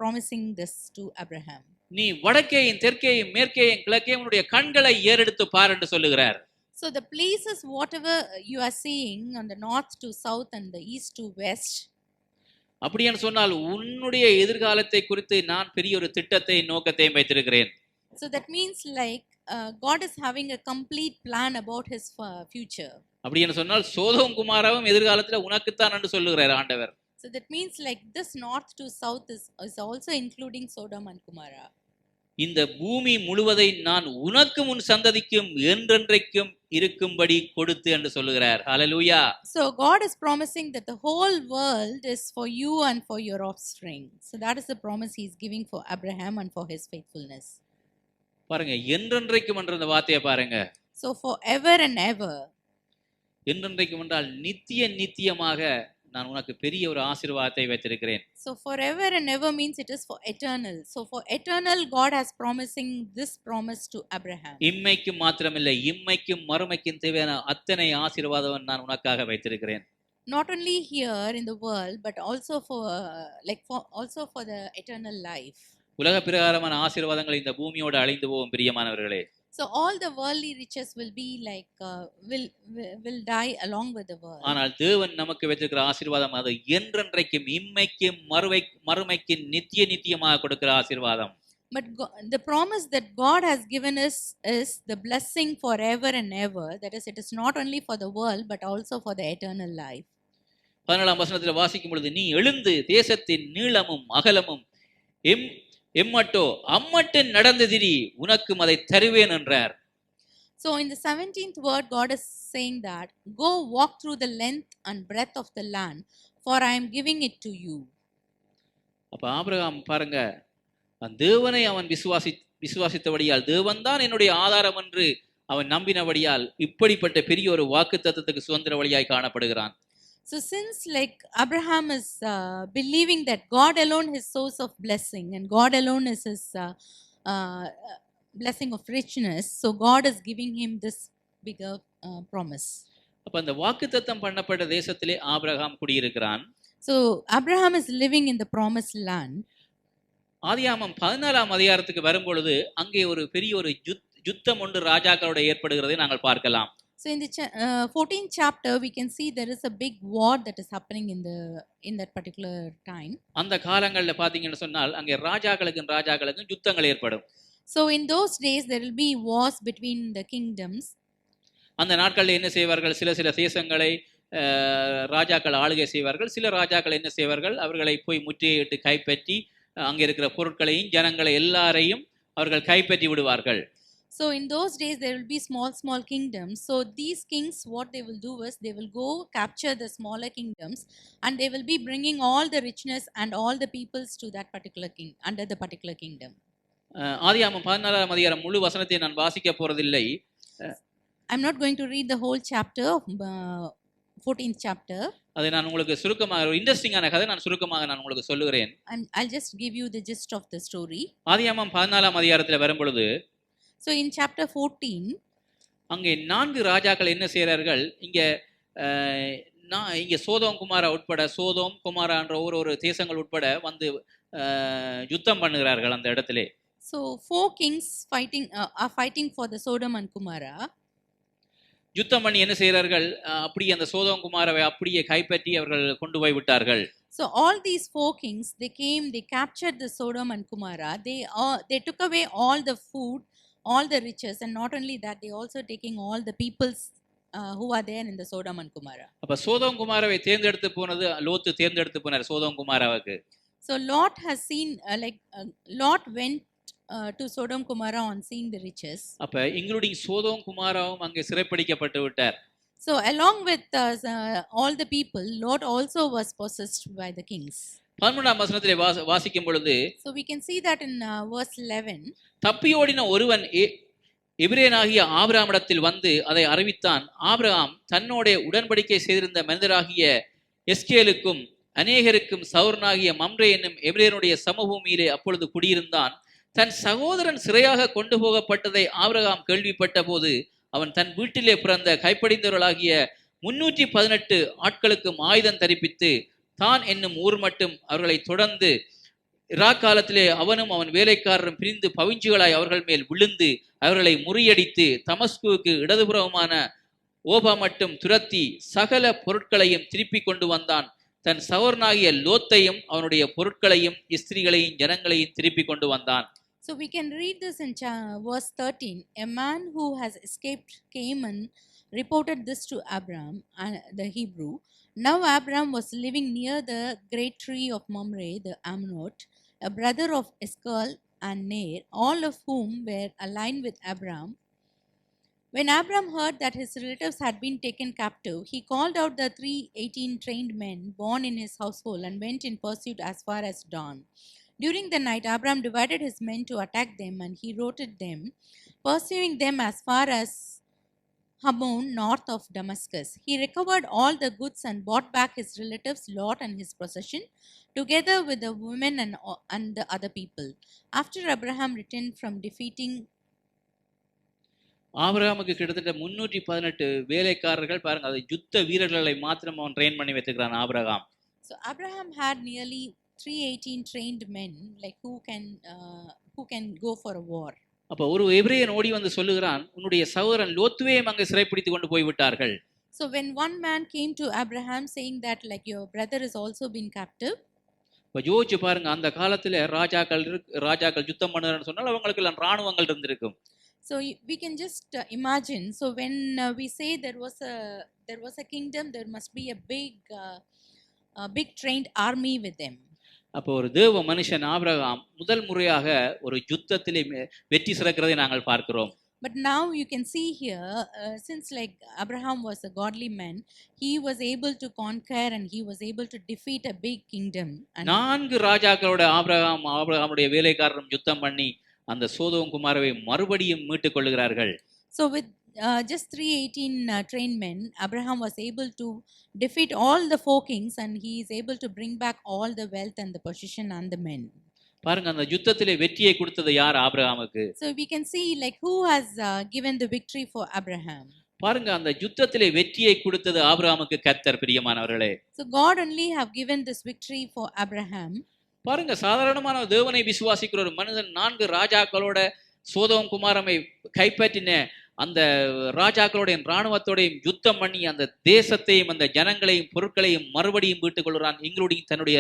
promising this to Abraham. நீ வடக்கேயும் தெற்கேயும் மேற்கேயும் கிழக்கேயும் உன்னுடைய கண்களை ஏறெடுத்து பார் என்று சொல்லுகிறார். So the places whatever you are seeing on the north to south and the east to west. அப்படினு சொன்னால் உன்னுடைய எதிர்காலத்தை குறித்து நான் பெரிய ஒரு திட்டத்தை நோக்கத்தையும் வைத்திருக்கிறேன். So that means like God is having a complete plan about his future. அப்படினு சொன்னால் சோதோம் குமாராவும் எதிர்காலத்துல உனக்கு தான் என்று சொல்லுகிறார் ஆண்டவர். So that means like this north to south is also including Sodom and Gomorrah. இந்த பூமி முழுவதை நான் உனக்கும் உன் சந்ததிக்கும் என்றென்றைக்கும் இருக்கும்படி கொடுத்து என்று சொல்லுகிறார். ஹல்லேலூயா. So God is promising that the whole world is for you and for your offspring. So that is the promise he is giving for Abraham and for his faithfulness. பாருங்க, என்றென்றைக்கும் என்ற அந்த வார்த்தையை பாருங்க. So forever and ever. என்றென்றைக்கும் என்றால் நித்தியமாக நான் உனக்கு பெரிய ஒரு ஆசீர்வாதத்தை வைத்திருக்கிறேன். So forever and ever means it is for eternal. So for eternal God has promising this promise to Abraham. இம்மைக்கும் மாத்திரமில்லை, இம்மைக்கும் மறுமைக்கும் தேவையான அத்தனை ஆசீர்வாதம் நான் உனக்காக வைத்திருக்கிறேன். Not only here in the world but also for the eternal life. உலக பிரகாரமான ஆசீர்வாதங்கள் இந்த பூமியோடு அழிந்து போகும் பிரியமானவர்களே. So all the worldly riches will be like will die along with the world. ஆனால் தேவன் நமக்கு வைத்திருக்கிற ஆசீர்வாதம் அது என்றென்றைக்கும் இம்மைக்கும் மறுமைக்கும் நித்தியமாக கொடுக்கிற ஆசீர்வாதம். But the promise that God has given us is the blessing forever and ever. That is, it is not only for the world but also for the eternal life. 14ஆம் வசனத்தில் வாசிக்கும் பொழுது, நீ எழுந்து தேசத்தின் நீளமும் அகலமும் எம் எம்மட்டோ அம்மட்டும் நடந்து திரி, உனக்கும் அதை தருவேன் என்றார். So in the 17th word, God is saying that, go walk through the length and breadth of the land, for I am giving it to you. அப்ப ஆபிரகாம் பாருங்க, தேவனை அவன் விசுவாசித்தபடியால், தேவன் தான் என்னுடைய ஆதாரம் என்று அவன் நம்பினபடியால் இப்படிப்பட்ட பெரிய ஒரு வாக்குத்தத்தத்துக்கு சுதந்திர வழியாய் காணப்படுகிறான். So since like Abraham is believing that God alone is source of blessing and God alone is his blessing of richness, so God is giving him this bigger promise. அப்ப அந்த வாக்குத்தத்தம் பண்ணப்பட்ட தேசத்திலே Abraham குடியிருக்கிறான். So Abraham is living in the promised land. ஆதியாகமம் 14ஆம் அதிகாரத்துக்கு வரும்பொழுது அங்கே ஒரு பெரிய ஒரு யுத்தம் ஒன்று ராஜாக்களோட ஏற்படுகிறதை நாங்கள் பார்க்கலாம். So in the 14th chapter we can see there is a big war that is happening in that particular time. அந்த காலங்களில் பார்த்தீங்கன்னு சொன்னால் அங்கே ராஜாக்களுக்கும் யுத்தங்கள் ஏற்படும். So in those days there will be wars between the kingdoms. அந்த நாட்களில் என்ன செய்வார்கள், சில தேசங்களை ராஜாக்கள் ஆளுகை செய்வார்கள். சில ராஜாக்கள் என்ன செய்வார்கள், அவர்களை போய் முற்றுகையிட்டு கைப்பற்றி அங்கே இருக்கிற பொருட்களையும் ஜனங்களை எல்லாரையும் அவர்கள் கைப்பற்றி விடுவார்கள். So in those days there will be small kingdoms. So these kings, what they will do is they will go capture the smaller kingdoms and they will be bringing all the richness and all the peoples to that particular king, under the particular kingdom. ஆதியாகமம் 14ஆம் அதிகாரம் முழு வசனத்தை நான் வாசிக்க போறதில்லை. I'm not going to read the whole chapter of 14th chapter. அதை நான் உங்களுக்கு சுருக்கமாக, ஒரு இன்ட்ரெஸ்டிங்கான கதை நான் சுருக்கமாக நான் உங்களுக்கு சொல்லுகிறேன். I'll just give you the gist of the story. ஆதியாகமம் 14ஆம் அதிகாரத்தில் வரும்பொழுது, so in chapter 14 அங்கே 4 ராஜாக்கள் என்ன செய்கிறார்கள், இங்கே சோதோம் குமாரா உட்பட, சோதோம் குமாரா என்ற ஒரு தேசங்கள் உட்பட வந்து யுத்தம் பண்ணுகிறார்கள் அந்த இடத்திலே. So 4 kings are fighting for the Sodom and Gomorrah. யுத்தம் பண்ணி என்ன செய்கிறார்கள், அப்படியே அந்த சோதோம் குமாராவை அப்படியே கைப்பற்றி அவர்கள் கொண்டு போய் விட்டார்கள். So all these 4 kings, they captured the Sodom and Gomorrah. They took away all the food, all the riches, and not only that, they also taking all the peoples who are there in the Sodom and Gomorrah. அப்ப சோதோம் குமாராவை தேர்ந்தெடுத்து போனது லோத்து தேர்ந்தெடுத்து போனார் Sodom குமாராவுக்கு. So Lot has seen Lot went to Sodom Gomorrah on seeing the riches. அப்ப including Sodom குமாராவும் அங்கே சிறைப்பிடிக்கப்பட்டு விட்டார். So along with all the people, Lot also was possessed by the kings. 13ஆம் வசனத்திலே வாசிக்கும் பொழுது, so we can see that in verse 11, தப்பியோடின ஒருவன் எபிரேயனாகிய ஆபிரகாமிடத்தில் வந்து அதை அறிவித்தான். ஆபிரகாம் தன்னோட உடன்படிக்கை செய்திருந்த மனிதராகிய எஸ்கேலுக்கும் அநேகருக்கும் சௌரனாகிய மம்ரே என்னும் எபிரேயனுடைய சமபூமியிலே அப்பொழுது குடியிருந்தான். தன் சகோதரன் சிறையாக கொண்டு போகப்பட்டதை ஆபிரகாம் கேள்விப்பட்ட போது அவன் தன் வீட்டிலே பிறந்த கைப்படிந்தவர்களாகிய 318 ஆட்களுக்கும் ஆயுதம் தரிப்பித்து தான் என்னும் ஊர் மட்டும் அவர்களை தொடர்ந்து இராக்காலத்திலே அவனும் அவன் வேலைக்காரரும் பிரிந்து பவிஞ்சுகளாய் அவர்கள் மேல் விழுந்து அவர்களை முறியடித்து தமஸ்குவுக்கு இடதுபுறமான ஓபா மட்டும் துரத்தி சகல பொருட்களையும் திருப்பி கொண்டு வந்தான். தன் சகோதரனாகிய லோத்தையும் அவனுடைய பொருட்களையும் ஸ்திரீகளையும் ஜனங்களையும் திருப்பி கொண்டு வந்தான். So we can read this in verse 13. A man who has escaped Canaan reported this to Abram, the Hebrew. Now Abram was living near the great tree of Mamre, the Ammonite, a brother of Eshcol and Ner, all of whom were aligned with Abram. When Abram heard that his relatives had been taken captive, he called out the 318 trained men born in his household and went in pursuit as far as dawn. During the night, Abram divided his men to attack them, and he routed them, pursuing them as far as Hammon, north of Damascus. He recovered all the goods and brought back his relatives Lot and his possession, together with the women and the other people. After Abraham returned from defeating, ஆபிரகாமுக்கு கிட்டத்தட்ட 318 வேலைக்காரர்கள், பாருங்க, அது யுத்த வீரர்களை மாத்திரம் அவன் train பண்ணி வச்சிருக்கிறான் Abraham. So Abraham had nearly 318 trained men, like who can go for a war. அப்ப ஒரு எபிரேயன் ஓடி வந்து சொல்லுகிறான், உன்னுடைய சகோதரன் லோத்துவையும் அங்கே சிறைப்பிடித்து கொண்டு போய் விட்டார்கள். So when one man came to Abraham saying that like your brother has also been captive, இப்ப யோசிச்சு பாருங்க, அந்த காலத்துல ராஜாக்கள் யுத்தம் பண்ணுறன்னு சொன்னால் அவங்களுக்கு எல்லாம் ராணுவங்கள் இருந்திருக்கும். So we can just imagine. So when we say there was a kingdom, there must be a big trained army with them. அப்போ ஒரு தேவ மனுஷன் ஆபிரகாம் முதல் முறையாக ஒரு யுத்தத்திலே வெற்றி சிறக்கிறதை நாங்கள் பார்க்கிறோம். But now you can see here, since like Abraham was a godly man, he was able to conquer and he was able to defeat a big kingdom. And 4 ராஜாக்களோட ஆபிரகாமுடைய வேலைக்காரரும் யுத்தம் பண்ணி அந்த சோதோம் குமாரவை மறுபடியும் மீட்டுக் கொள்ளுகிறார்கள். so with just 318 trained men, Abraham was able to defeat all the 4 kings and he is able to bring back all the wealth and the possession and the men. பாருங்க, அந்த யுத்தத்திலே வெற்றியை கொடுத்தது யார் ஆபிரகாமுக்கு? So we can see like who has given the victory for Abraham. பாருங்க, அந்த யுத்தத்திலே வெற்றியை கொடுத்தது ஆபிரகாமுக்கு கர்த்தர், பிரியமானவர்களே. So God only have given this victory for Abraham. பாருங்க, சாதாரணமான தேவனை விசுவாசிக்கிற ஒரு மனிதன் 4 ராஜாக்களோட சோதோம் குமாரமை கைப்பற்றின அந்த ராஜாக்களுடைய இராணுவத்தோடையும் யுத்தம் பண்ணி அந்த தேசத்தையும் அந்த ஜனங்களையும் பொருட்களையும் மறுபடியும் மீட்டுக் கொள்கிறான். எங்களுடைய தன்னுடைய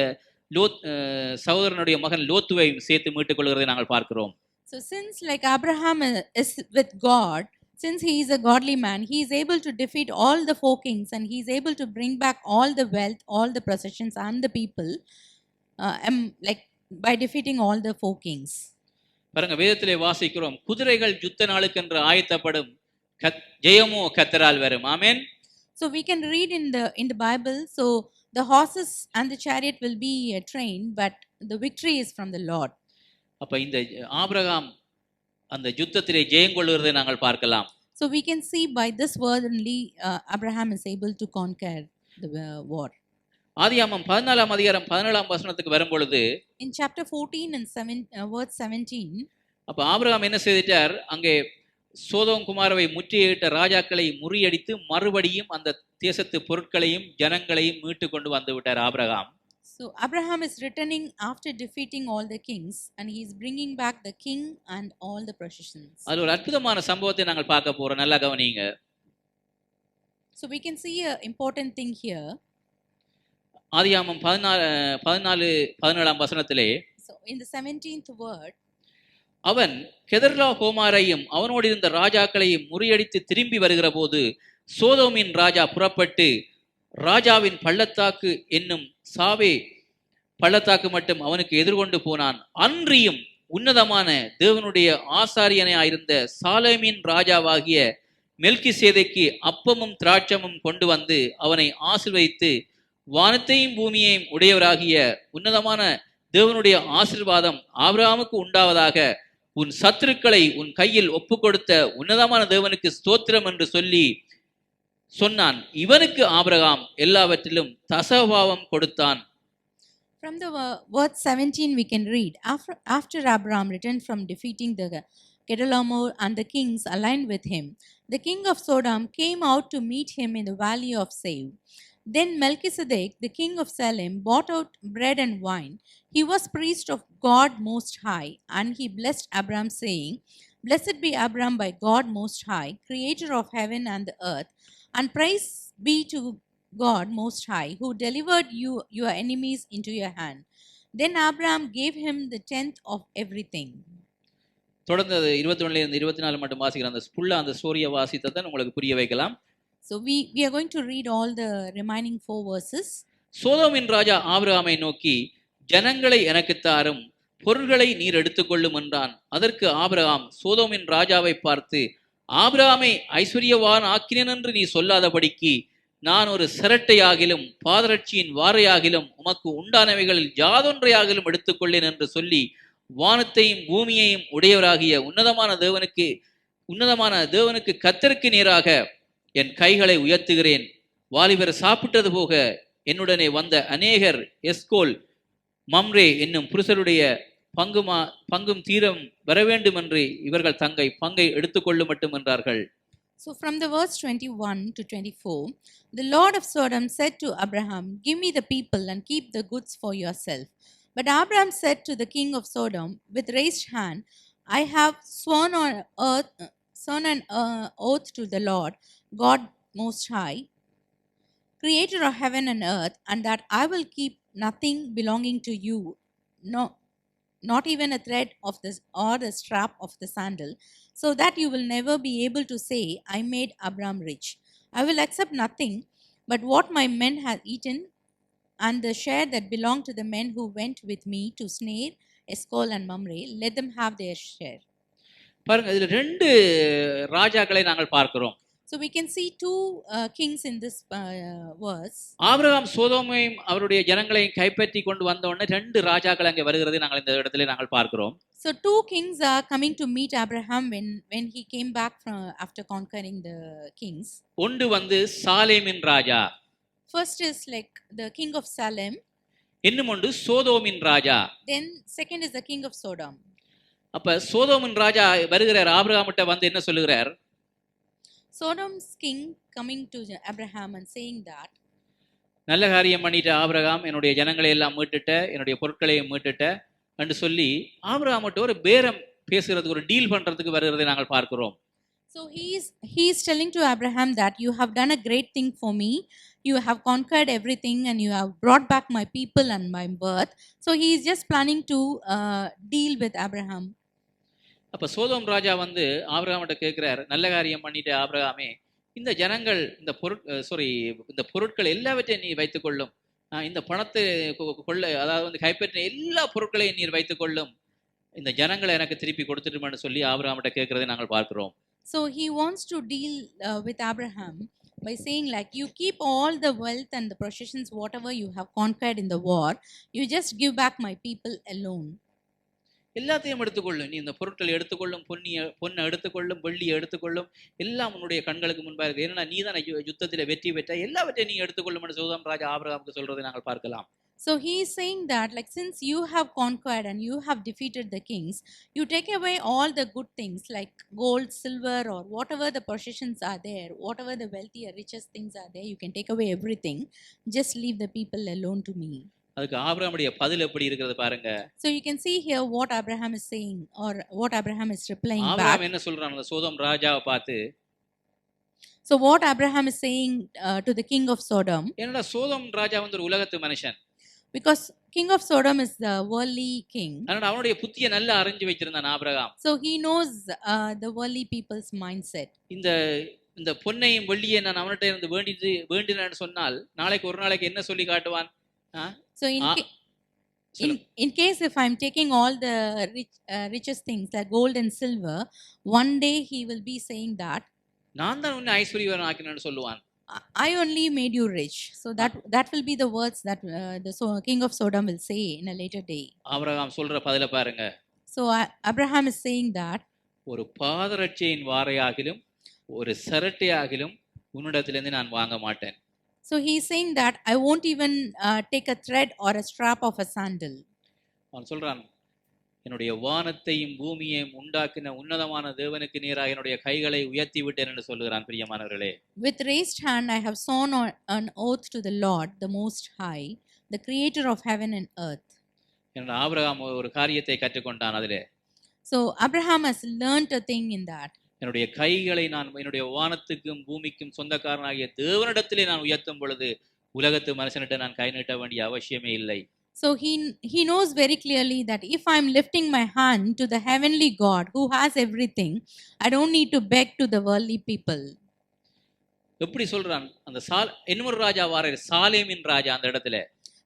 சகோதரனுடைய மகன் லோத்துவையும் சேர்த்து மீட்டுக் கொள்கிறதை நாங்கள் பார்க்கிறோம். So since like Abraham is with God, since he is a godly man, he is able to defeat all the 4 kings and he is able to bring back all the wealth, all the possessions and the people, like by defeating all the 4 kings. பாருங்க, வேதத்திலே வாசிக்கிறோம், குதிரைகள் யுத்த நாளுக்கு என்று ஆயத்தப்படும், ஜெயமோ கர்த்தரால் வரும். ஆமென். So we can read in the Bible, so the horses and the chariot will be trained, but the victory is from the Lord. அப்ப இந்த ஆபிரகாம் அந்த யுத்தத்திலே ஜெயம் கொள்ளுகிறதை நாங்கள் பார்க்கலாம். So we can see by this word only Abraham is able to conquer the war. ஆதியாகமம் 14ஆம் அதிகாரம் 17ஆம் வசனத்துக்கு வரும் பொழுது, in chapter 14 and verse 17, அப்ப ஆபிரகாம் என்ன செய்தார்? அங்கே சோதோம் குமாரவை முற்றுகையிட்ட ராஜாக்களை முறியடித்து மறுபடியும் அந்த தேசத்து பொருட்களையும் ஜனங்களையும் மீட்டு கொண்டு வந்து விட்டார் Abraham. So Abraham is returning after defeating all the kings and he is bringing back the king and all the possessions. அது ஒரு அற்புதமான சம்பவத்தை நாங்கள் பார்க்க போறோம். நல்லா கவனிங்க. So we can see a important thing here. ஆதியாகமம் 14:17ஆம் வசனத்திலே, so in the 17th word, அவன் கெதர்லா கோமாரையும் அவனோடு இருந்த ராஜாக்களையும் முறியடித்து திரும்பி வருகிற போது சோதோமின் ராஜா புறப்பட்டு ராஜாவின் பள்ளத்தாக்கு என்னும் சாவே பள்ளத்தாக்கு மட்டும் அவனுக்கு எதிர்கொண்டு போனான். அன்றியும் உன்னதமான தேவனுடைய ஆசாரியனாயிருந்த சாலேமின் ராஜாவாகிய மெல்கிசேதேக்கு அப்பமும் திராட்சமும் கொண்டு வந்து அவனை ஆசீர்வதித்து, வானத்தையும் பூமியையும் உடையவராகிய உன்னதமான தேவனுடைய ஆசீர்வாதம் ஆபிரகாமுக்கு உண்டாவதாக, உன் சத்துருக்களை உன் கையில் ஒப்பு கொடுத்த உன்னதமான தேவனுக்கு ஸ்தோத்திரம் என்று சொல்லி சொன்னான். இவனுக்கு ஆபிரகாம் எல்லாவற்றிலும் தசபாவம் கொடுத்தான். From the verse 17 we can read, after Abraham returned from defeating the Kedorlaomer and the kings aligned with him, the king of Sodom came out to meet him in the valley of Save. Then Melchizedek, the king of Salem, brought out bread and wine. He was priest of God Most High, and he blessed Abraham, saying, Blessed be Abraham by God Most High, creator of heaven and the earth, and praise be to God Most High, who delivered you your enemies into your hand. Then Abraham gave him the 10th of everything. தொடர்ந்து 21 இருந்து 24 மட்டும் வாசிக்கிறேன். அந்த ஃபுல்லா அந்த ஸ்டோரியை வாசித்ததை உங்களுக்கு புரிய வைக்கலாம். So we are going to read all the remaining 4 verses. சோதோமின் ராஜா ஆபிரகாமை நோக்கி, ஜனங்களை எனக்கு தாரும், பொருள்களை நீர் எடுத்துக்கொள்ளும் என்றான். அதற்கு ஆபிரகாம் சோதோமின் ராஜாவை பார்த்து, ஆபிரகாமை ஐஸ்வர்யவான் ஆக்கினேன் என்று நீ சொல்லாதபடிக்கு நான் ஒரு சிரட்டையாகிலும் பாதரட்சியின் வாரையாகிலும் உமக்கு உண்டானவைகளில் யாதொன்றையாகிலும் எடுத்துக்கொள்ளேன் என்று சொல்லி, வானத்தையும் பூமியையும் உடையவராகிய உன்னதமான தேவனுக்கு கர்த்தருக்கு நேராக என் கைகளை உயர்த்துகிறேன். வாலிபர் சாப்பிட்டது போக என்னுடனே வந்த அநேகர் எஸ்கோல் மம்ரே என்னும் புருஷருடைய பங்கும் தீரம் வரவேண்டும் என்று இவர்கள் தங்கை பங்கை எடுத்துக்கொள்ள மட்டும் என்றார்கள். So from the verse 21 to 24, the Lord of Sodom said to Abraham, Give me the people and keep the goods for yourself. But Abraham said to the king of Sodom with raised hand, I have sworn an oath to the Lord God Most High, creator of heaven and earth, and that I will keep nothing belonging to you, no, not even a thread of this or the strap of the sandal, so that you will never be able to say, I made Abraham rich. I will accept nothing but what my men have eaten, and the share that belonged to the men who went with me to Snare, Eshcol, and Mamre. Let them have their share. பாருங்க, இதுல ரெண்டு ராஜாக்களை நாங்கள் பார்க்கிறோம். So we can see two kings in this verse. Abraham சோதோமையும் அவருடைய ஜனங்களையும் கைப்பற்றி கொண்டு வந்த உடனே ரெண்டு ராஜாக்கள் அங்கே வருகிறது நாங்கள் இந்த இடத்துல நாங்கள் பார்க்கிறோம். So two kings are coming to meet Abraham when he came back from after conquering the kings. ஒன்று வந்து சாலேமின் ராஜா, First is like the king of Salem. இன்னும் ஒன்று சோதோமின் ராஜா. Then second is the king of Sodom. அப்ப சோதோமின் ராஜா வருகிறார், ஆபிரகாமிட்ட வந்து என்ன சொல்லுகிறார்? Sodom's king coming to Abraham and saying that, நல்ல காரியம் பண்ணிட்ட ஆபிரகாம், என்னுடைய ஜனங்களை எல்லாம் மீட்டுட்ட, என்னுடைய பொருட்களையும் மீட்டுட்ட என்று சொல்லி ஆபிரகாமிட்ட ஒரு பேரம் பேசுறதுக்கு, ஒரு டீல் பண்றதுக்கு வருகிறதை நாங்கள் பார்க்கிறோம். so he is telling to Abraham that you have done a great thing for me, you have conquered everything and you have brought back my people and my birth. So he is just planning to deal with Abraham. அப்ப சோதோம் ராஜா வந்து ஆபிரகாமிட்ட கேட்கிறார், நல்ல காரியம் பண்ணிட்ட ஆபிரகாமே, இந்த ஜனங்கள் இந்த இந்த பொருட்கள் எல்லாவற்றையும் நீ வைத்துக் கொள்ளும், இந்த பணத்தை கொள்ள, அதாவது வந்து கைப்பற்றின எல்லா பொருட்களையும் நீர் வைத்துக் கொள்ளும், இந்த ஜனங்களை எனக்கு திருப்பி கொடுத்துட்டுமான்னு சொல்லி ஆபிரகாமிட்ட கேட்கிறதை நாங்கள் பார்க்கிறோம். So he wants to deal with Abraham by saying like, you keep all the wealth and the possessions whatever you have conquered in the war, you just give back my people alone. எல்லாத்தையும் எடுத்துக்கொள்ளும், நீ இந்த பொருட்களை எடுத்துக்கொள்ளும், பொன்னை எடுத்துக்கொள்ளும், வெள்ளியை எடுத்துக்கொள்ளும், எல்லாம் உன்னுடைய கண்களுக்கு முன்பாக இருக்கு, ஏன்னா நீ தான் யுத்தத்தில் வெற்றி பெற்ற, எல்லாவற்றையும் நீ எடுத்துக்கொள்ளும் சோதோம் ராஜா ஆபிரகாமுக்கு சொல்றதை நாங்கள் பார்க்கலாம். So he is saying that like, since you have conquered and you have defeated the kings, you take away all the good things like gold, silver, or whatever the possessions are there, whatever the wealthy or richest things are there, you can take away everything, just leave the people alone to me. அதுக்கு ஆபிரகாமுடைய பதில் எப்படி இருக்கிறது பாருங்க. So you can see here what Abraham is saying, or what Abraham is replying back. Abraham என்ன சொல்றான் அந்த சோதோம் ராஜாவை பார்த்து? So what Abraham is saying to the king of Sodom, என்னடா சோதோம் ராஜா வந்து ஒரு உலகத்து மனுஷன், because king of Sodom is the worldly king, அதனால அவனுடைய புத்தியை நல்லா அறிஞ்சு வைத்திருந்தான் Abraham. so he knows the worldly people's mindset. இந்த பொன்னையும் வெள்ளியை நான் அவன்கிட்ட இருந்து வேண்டினேன்னு சொன்னால் நாளைக்கு ஒரு நாளைக்கு என்ன சொல்லி காட்டுவான்? So in case if I'm taking all the richest things like gold and silver, one day he will be saying that நான் தான் உன்னை ஐஸ்வர்யவான் ஆக்கினேன்னு சொல்லுவான். I only made you rich. So that will be the words that the king of Sodom will say in a later day. Abraham சொல்ற பதில பாருங்க. So Abraham is saying that ஒரு பாதரட்சையின் வாரையாகிலும் ஒரு சரட்டையாகிலும் உன்னிடத்திலிருந்து நான் வாங்க மாட்டேன். So he is saying that I won't even take a thread or a strap of a sandal. அவன் சொல்றான், என்னுடைய வானத்தையும் பூமியையும் உண்டாக்கின உன்னதமான தேவனுக்கு நேராக என்னுடைய கைகளை உயர்த்தி விட்டேன் என்று சொல்லுகிறான். பிரியமானவர்களே, with raised hand I have sworn on an oath to the Lord the most high, the creator of heaven and earth. என்னோட ஆபிரகாம் ஒரு காரியத்தை கற்றுக்கொண்டான் அதிலே. So Abraham has learned a thing in that. என்னுடைய கைகளை நான் என்னுடைய வானத்துக்கும் பூமிக்கும் சொந்தக்காரனாகிய தேவனிடத்திலே நான் உயர்த்தும் பொழுது உலகத்து மனுஷனிட்ட நான் கை நீட்ட வேண்டிய அவசியமே இல்லை. So he knows very clearly that if I'm lifting my hand to the heavenly God who has everything, I don't need to beg to the worldly people. எப்படி சொல்றான்? அந்த இன்னொரு ராஜா வார சாலேமின் ராஜா அந்த இடத்துல.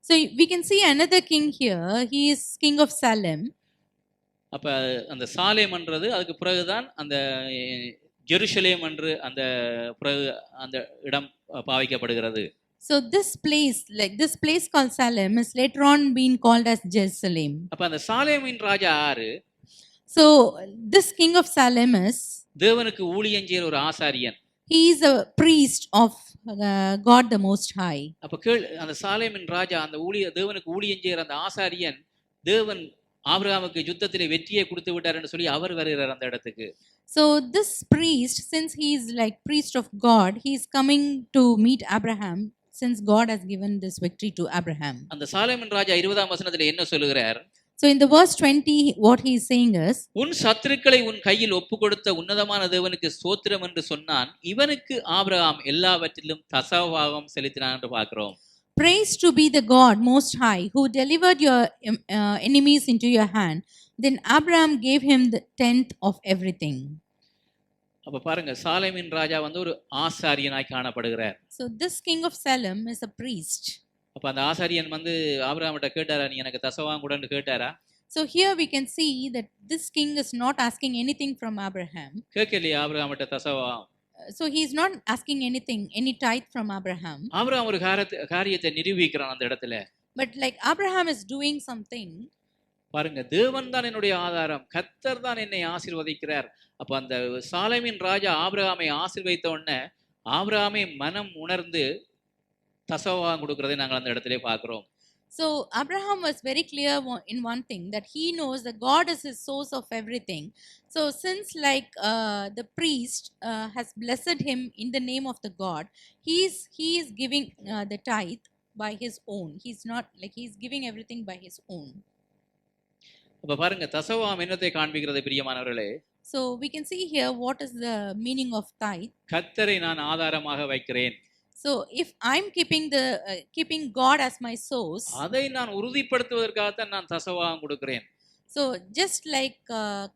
So we can see another king here. He is king of Salem. அப்ப அந்த சாலேம் என்றது அதுக்கு பிறகுதான் அந்த ஜெருசலேம் என்று அந்த இடம் பாவிக்கப்படுகிறது. So this place called Salem is later on being called as Jerusalem. அப்ப அந்த சாலேமின் ராஜா யாரு? So this king of Salem is தேவனுக்கு ஊழியம் செய்கிற ஒரு ஆசாரியன். He is a priest of God the Most High. அப்ப அந்த சாலேமின் ராஜா அந்த தேவனுக்கு ஊழியம் செய்கிற அந்த ஆசாரியன், தேவன் ஆபிரகாமுக்கு யுத்தத்திலே வெற்றியை கொடுத்து விட்டார்னு சொல்லி அவர் வருகிறார் அந்த இடத்துக்கு. So this priest, since he is like priest of God, he is coming to meet Abraham since God has given this victory to Abraham. அந்த சாலேமின் ராஜா 20ஆம் வசனத்திலே என்ன சொல்லுகிறார்? So in the verse 20, what he is saying is, உன் சத்துருக்களை உன் கையில் ஒப்பு கொடுத்த உன்னதமான தேவனுக்கு ஸ்தோத்திரம் என்று சொன்னான். இவனுக்கு ஆபிரகாம் எல்லாவற்றிலும் தசமபாகம் செலுத்தினான் என்று பார்க்கிறோம். praise to be the God most high, who delivered your enemies into your hand. Then Abraham gave him the tenth of everything. அப்ப பாருங்க, சாலேமின் ராஜா வந்து ஒரு ஆசாரியனாய் காணப்படுகிறார். So this king of Salem is a priest. அப்ப அந்த ஆசாரியன் வந்து ஆபிரகாம்கிட்ட கேட்டாரா, நீ எனக்கு தசமபாகம் கொடுன்னு கேட்டாரா? So here we can see that this king is not asking anything from Abraham. கேட்கலையா ஆபிரகாம்கிட்ட தசமபாகம்? So he is not asking anything, any tithe from Abraham. Abraham ஒரு காரியத்தை நிரூபிக்கிறான் அந்த இடத்துல. But like Abraham is doing something. பாருங்க, தேவன் தான் என்னுடைய ஆதாரம், கர்த்தர் தான் என்னை ஆசீர்வதிக்கிறார். அப்ப அந்த சாலேமின் ராஜா ஆபிரகாமை ஆசீர்வதித்த உடனே ஆபிரகாமை மனம் உணர்ந்து தசமபாகம் கொடுக்கிறதை நாங்கள் அந்த இடத்திலே பார்க்கிறோம். So Abraham was very clear in one thing, that he knows that God is his source of everything. So since like the priest has blessed him in the name of the God, he is giving the tithe by his own. He's not like he's giving everything by his own. அப்ப பாருங்க, தசமபாகம் என்னத்தை காண்பிக்கிறது பிரியமானவர்களே? So we can see here what is the meaning of tithe. கர்த்தரை நான் ஆதாரமாக வைக்கிறேன். So if I'm keeping God as my source, அதை நான் உறுதிப்படுத்துவதற்காகத்தான் நான் தசமபாகம் கொடுக்கிறேன். so just like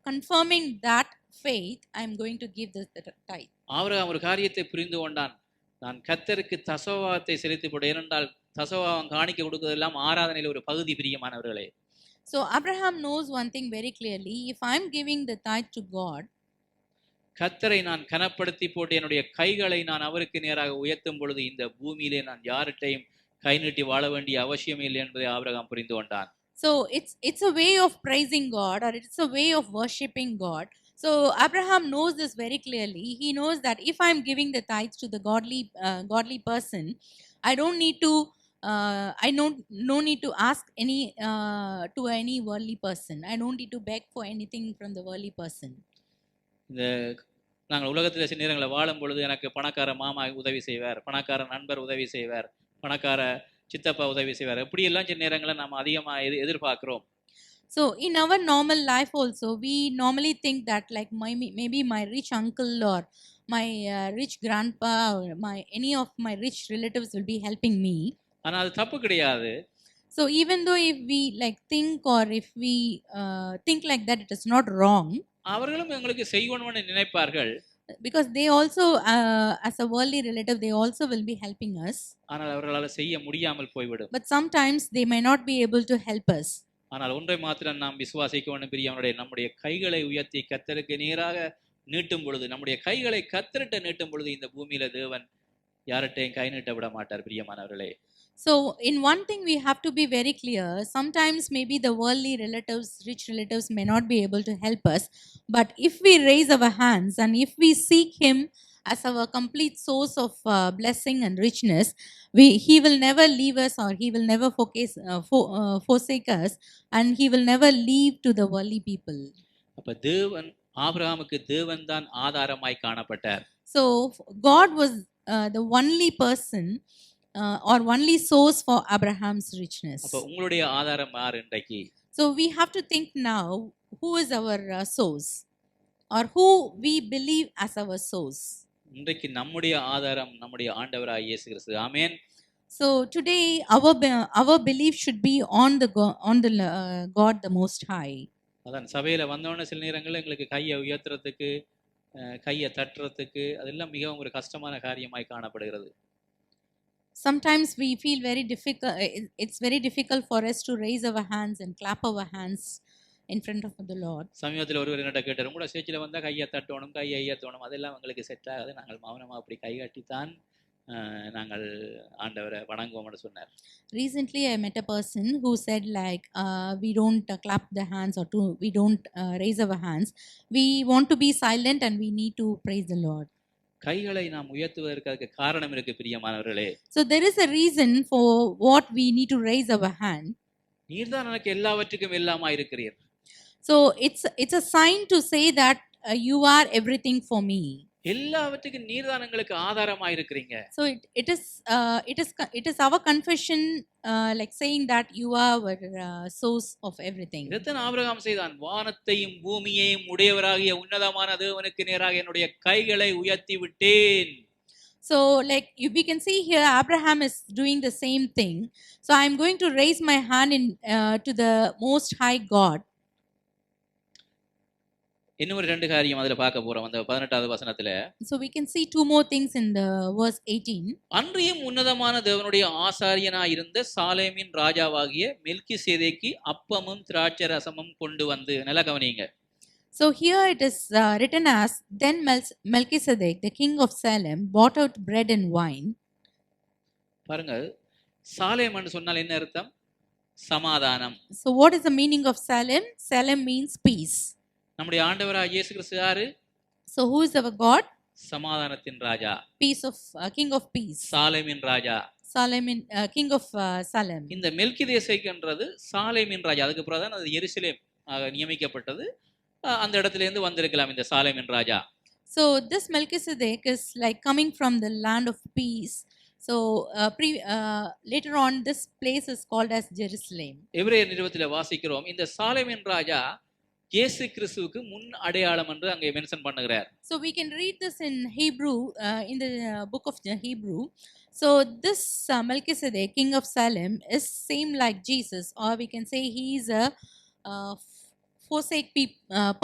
confirming that faith, I'm going to give the tithe. Abraham ஒரு காரியத்தை புரிந்து கொண்டான். நான் கர்த்தருக்கு தசமபாகத்தை செலுத்தி போட, ஏனென்றால் தசமபாகம் காணிக்க கொடுப்பதெல்லாம் ஆராதனையில் ஒரு பகுதி பிரியமானவர்களே. So Abraham knows one thing very clearly. If I'm giving the tithe to God, கர்த்தரை நான் கனப்படுத்தி போட்டு என்னுடைய கைகளை நான் அவருக்கு நேராக உயர்த்தும் பொழுது இந்த பூமியிலே நான் யார்கிட்டையும் கை நீட்டி வாழ வேண்டிய அவசியம் இல்லை என்பதை ஆபிரகாம் புரிந்து கொண்டான். so it's a way of praising God, or it's a way of worshiping God. So Abraham knows this very clearly. He knows that if I'm giving the tithe to the godly person, I don't need to no need to ask any to any worldly person. I don't need to beg for anything from the worldly person. இந்த நாங்கள் உலகத்தில் சில நேரங்களில் வாழும் பொழுது எனக்கு பணக்கார மாமா உதவி செய்வார், பணக்கார நண்பர் உதவி செய்வார், பணக்கார சித்தப்பா உதவி செய்வார், இப்படியெல்லாம் சில நேரங்களில் நம்ம அதிகமாக எதிர்பார்க்கிறோம். So in our normal life also, we normally think that like maybe my rich uncle or my rich grandpa or any of my rich relatives will be helping me. ஆனால் அது தப்பு கிடையாது. So even though if we like think, or if we think like that, it is not wrong. அவர்களும் எங்களுக்கு செய்யணும்னு நினைப்பார்கள். Because they also as a worldly relative, they also will be helping us. ஆனால் அவர்களால் செய்ய முடியாமல் போய்விடும். But sometimes they may not be able to help us. ஆனால் ஒன்றை மாத்திரம் நாம் விசுவாசிக்க வேண்டும் பிரியமானவர்களே, நம்முடைய கைகளை உயர்த்தி கர்த்தருக்கு நேராக நீட்டும் பொழுது, நம்முடைய கைகளை கர்த்தர்கிட்ட நீட்டும் பொழுது இந்த பூமியில தேவன் யார்கிட்டையும் கை நீட்ட விட மாட்டார் பிரியமானவர்களே. So in one thing we have to be very clear. Sometimes maybe the worldly relatives, rich relatives may not be able to help us, but if we raise our hands and if we seek him as our complete source of blessing and richness, he will never leave us, or he will never forsake us, and he will never leave to the worldly people. அப்ப தேவன் ஆபிரகாமுக்கு தேவன் தான் ஆதாரமாய் காணப்பட்டார். So God was the only person or only source for Abraham's richness. அப்ப உங்களுடைய ஆதாரம் யார் இன்றைக்கு? So we have to think now, who is our source, or who we believe as our source. இன்றைக்கு நம்முடைய ஆதாரம் நம்முடைய ஆண்டவராகிய இயேசு கிறிஸ்து. ஆமென். So today our belief should be on the God the Most High. அதான் சபையில வந்தோடனே சில நேரங்களில் எங்களுக்கு கையை உயர்த்துறதுக்கு, கையை தட்டுறதுக்கு அதெல்லாம் மிகவும் ஒரு கஷ்டமான காரியமாய் காணப்படுகிறது. Sometimes we feel very difficult. It's very difficult for us to raise our hands and clap our hands in front of the Lord. சமீபத்தில் ஒருவர் என்னட்ட கேட்டார், உங்களோட சேர்ச்சியில் வந்தால் கையை தட்டணும், கையை ஐயத்தணும், அதெல்லாம் எங்களுக்கு செட் ஆகாது, நாங்கள் மௌனமாக அப்படி கை கட்டித்தான் நாங்கள் ஆண்டவரை வணங்குவோம்னு சொன்னார். Recently I met a person who said like we don't clap the hands, or we don't raise our hands. We want to be silent and we need to praise the Lord. கைகளை நாம் உயர்த்துவதற்கு அதுக்கு காரணம் இருக்கு பிரியமானவர்களே. So there is a reason for what we need to raise our hand. நீர்தான் எனக்கு எல்லாவற்றுக்கும் எல்லாமா இருக்கிறீர். So it's a sign to say that you are everything for me. எல்லாவற்றுக்கும் நீர்தான் எங்களுக்கு ஆதாரமா இருக்கிறீங்க. So it is our confession, like saying that you are our source of everything. இதைத்தான் ஆபிரகாம் செய்தான். வானத்தையும் பூமியையும் உடையவராகிய உன்னதமான தேவனுக்கு நேராக என்னுடைய கைகளை உயர்த்தி விட்டேன். So we can see here Abraham is doing the same thing. So I am going to raise my hand to the most high God. இன்னொரு ரெண்டு காரியம் அதுல பார்க்க போறோம் அந்த 18வது வசனத்துல. So we can see two more things in the verse 18. அன்றியும் உன்னதமான தேவனுடைய ஆசாரியனாய் இருந்த சாலேமின் ராஜாவாகிய மெல்கிசேதேக்கு அப்பமும் திராட்சை ரசமும் கொண்டு வந்து. நல்லா கவனிங்க. So here it is written as, then Melchizedek, the king of Salem, bought out bread and wine. பாருங்க, சாலேம் என்று சொன்னால் என்ன அர்த்தம்? சமாதானம். So what is the meaning of Salem? Salem means peace. நம்முடைய ஆண்டவராகிய இயேசு கிறிஸ்து யாரு? So who is our God? சமாதானத்தின் ராஜா. Peace of king of peace. சாலேமின் Raja. Salem king of Salem. இந்த மெல்கிதேசேக்குன்றது சாலேமின் ராஜா. அதுக்கு அப்புறம் தான் அது எருசலேம் நியமிக்கப்பட்டது. அந்த இடத்துல இருந்து வந்திருக்கலாம் இந்த சாலேமின் ராஜா. So this Melchizedek is like coming from the land of peace. So later on this place is called as Jerusalem. எபிரேயர் நிருபத்திலே வாசிக்கிறோம், இந்த சாலேமின் ராஜா இயேசு கிறிஸ்துவுக்கு முன் அடையாளம் என்று அங்கே மென்ஷன் பண்ணுகிறார். So we can read this in Hebrew, in the book of the Hebrew. So this Melchizedek, king of Salem, is same like Jesus, or we can say he is a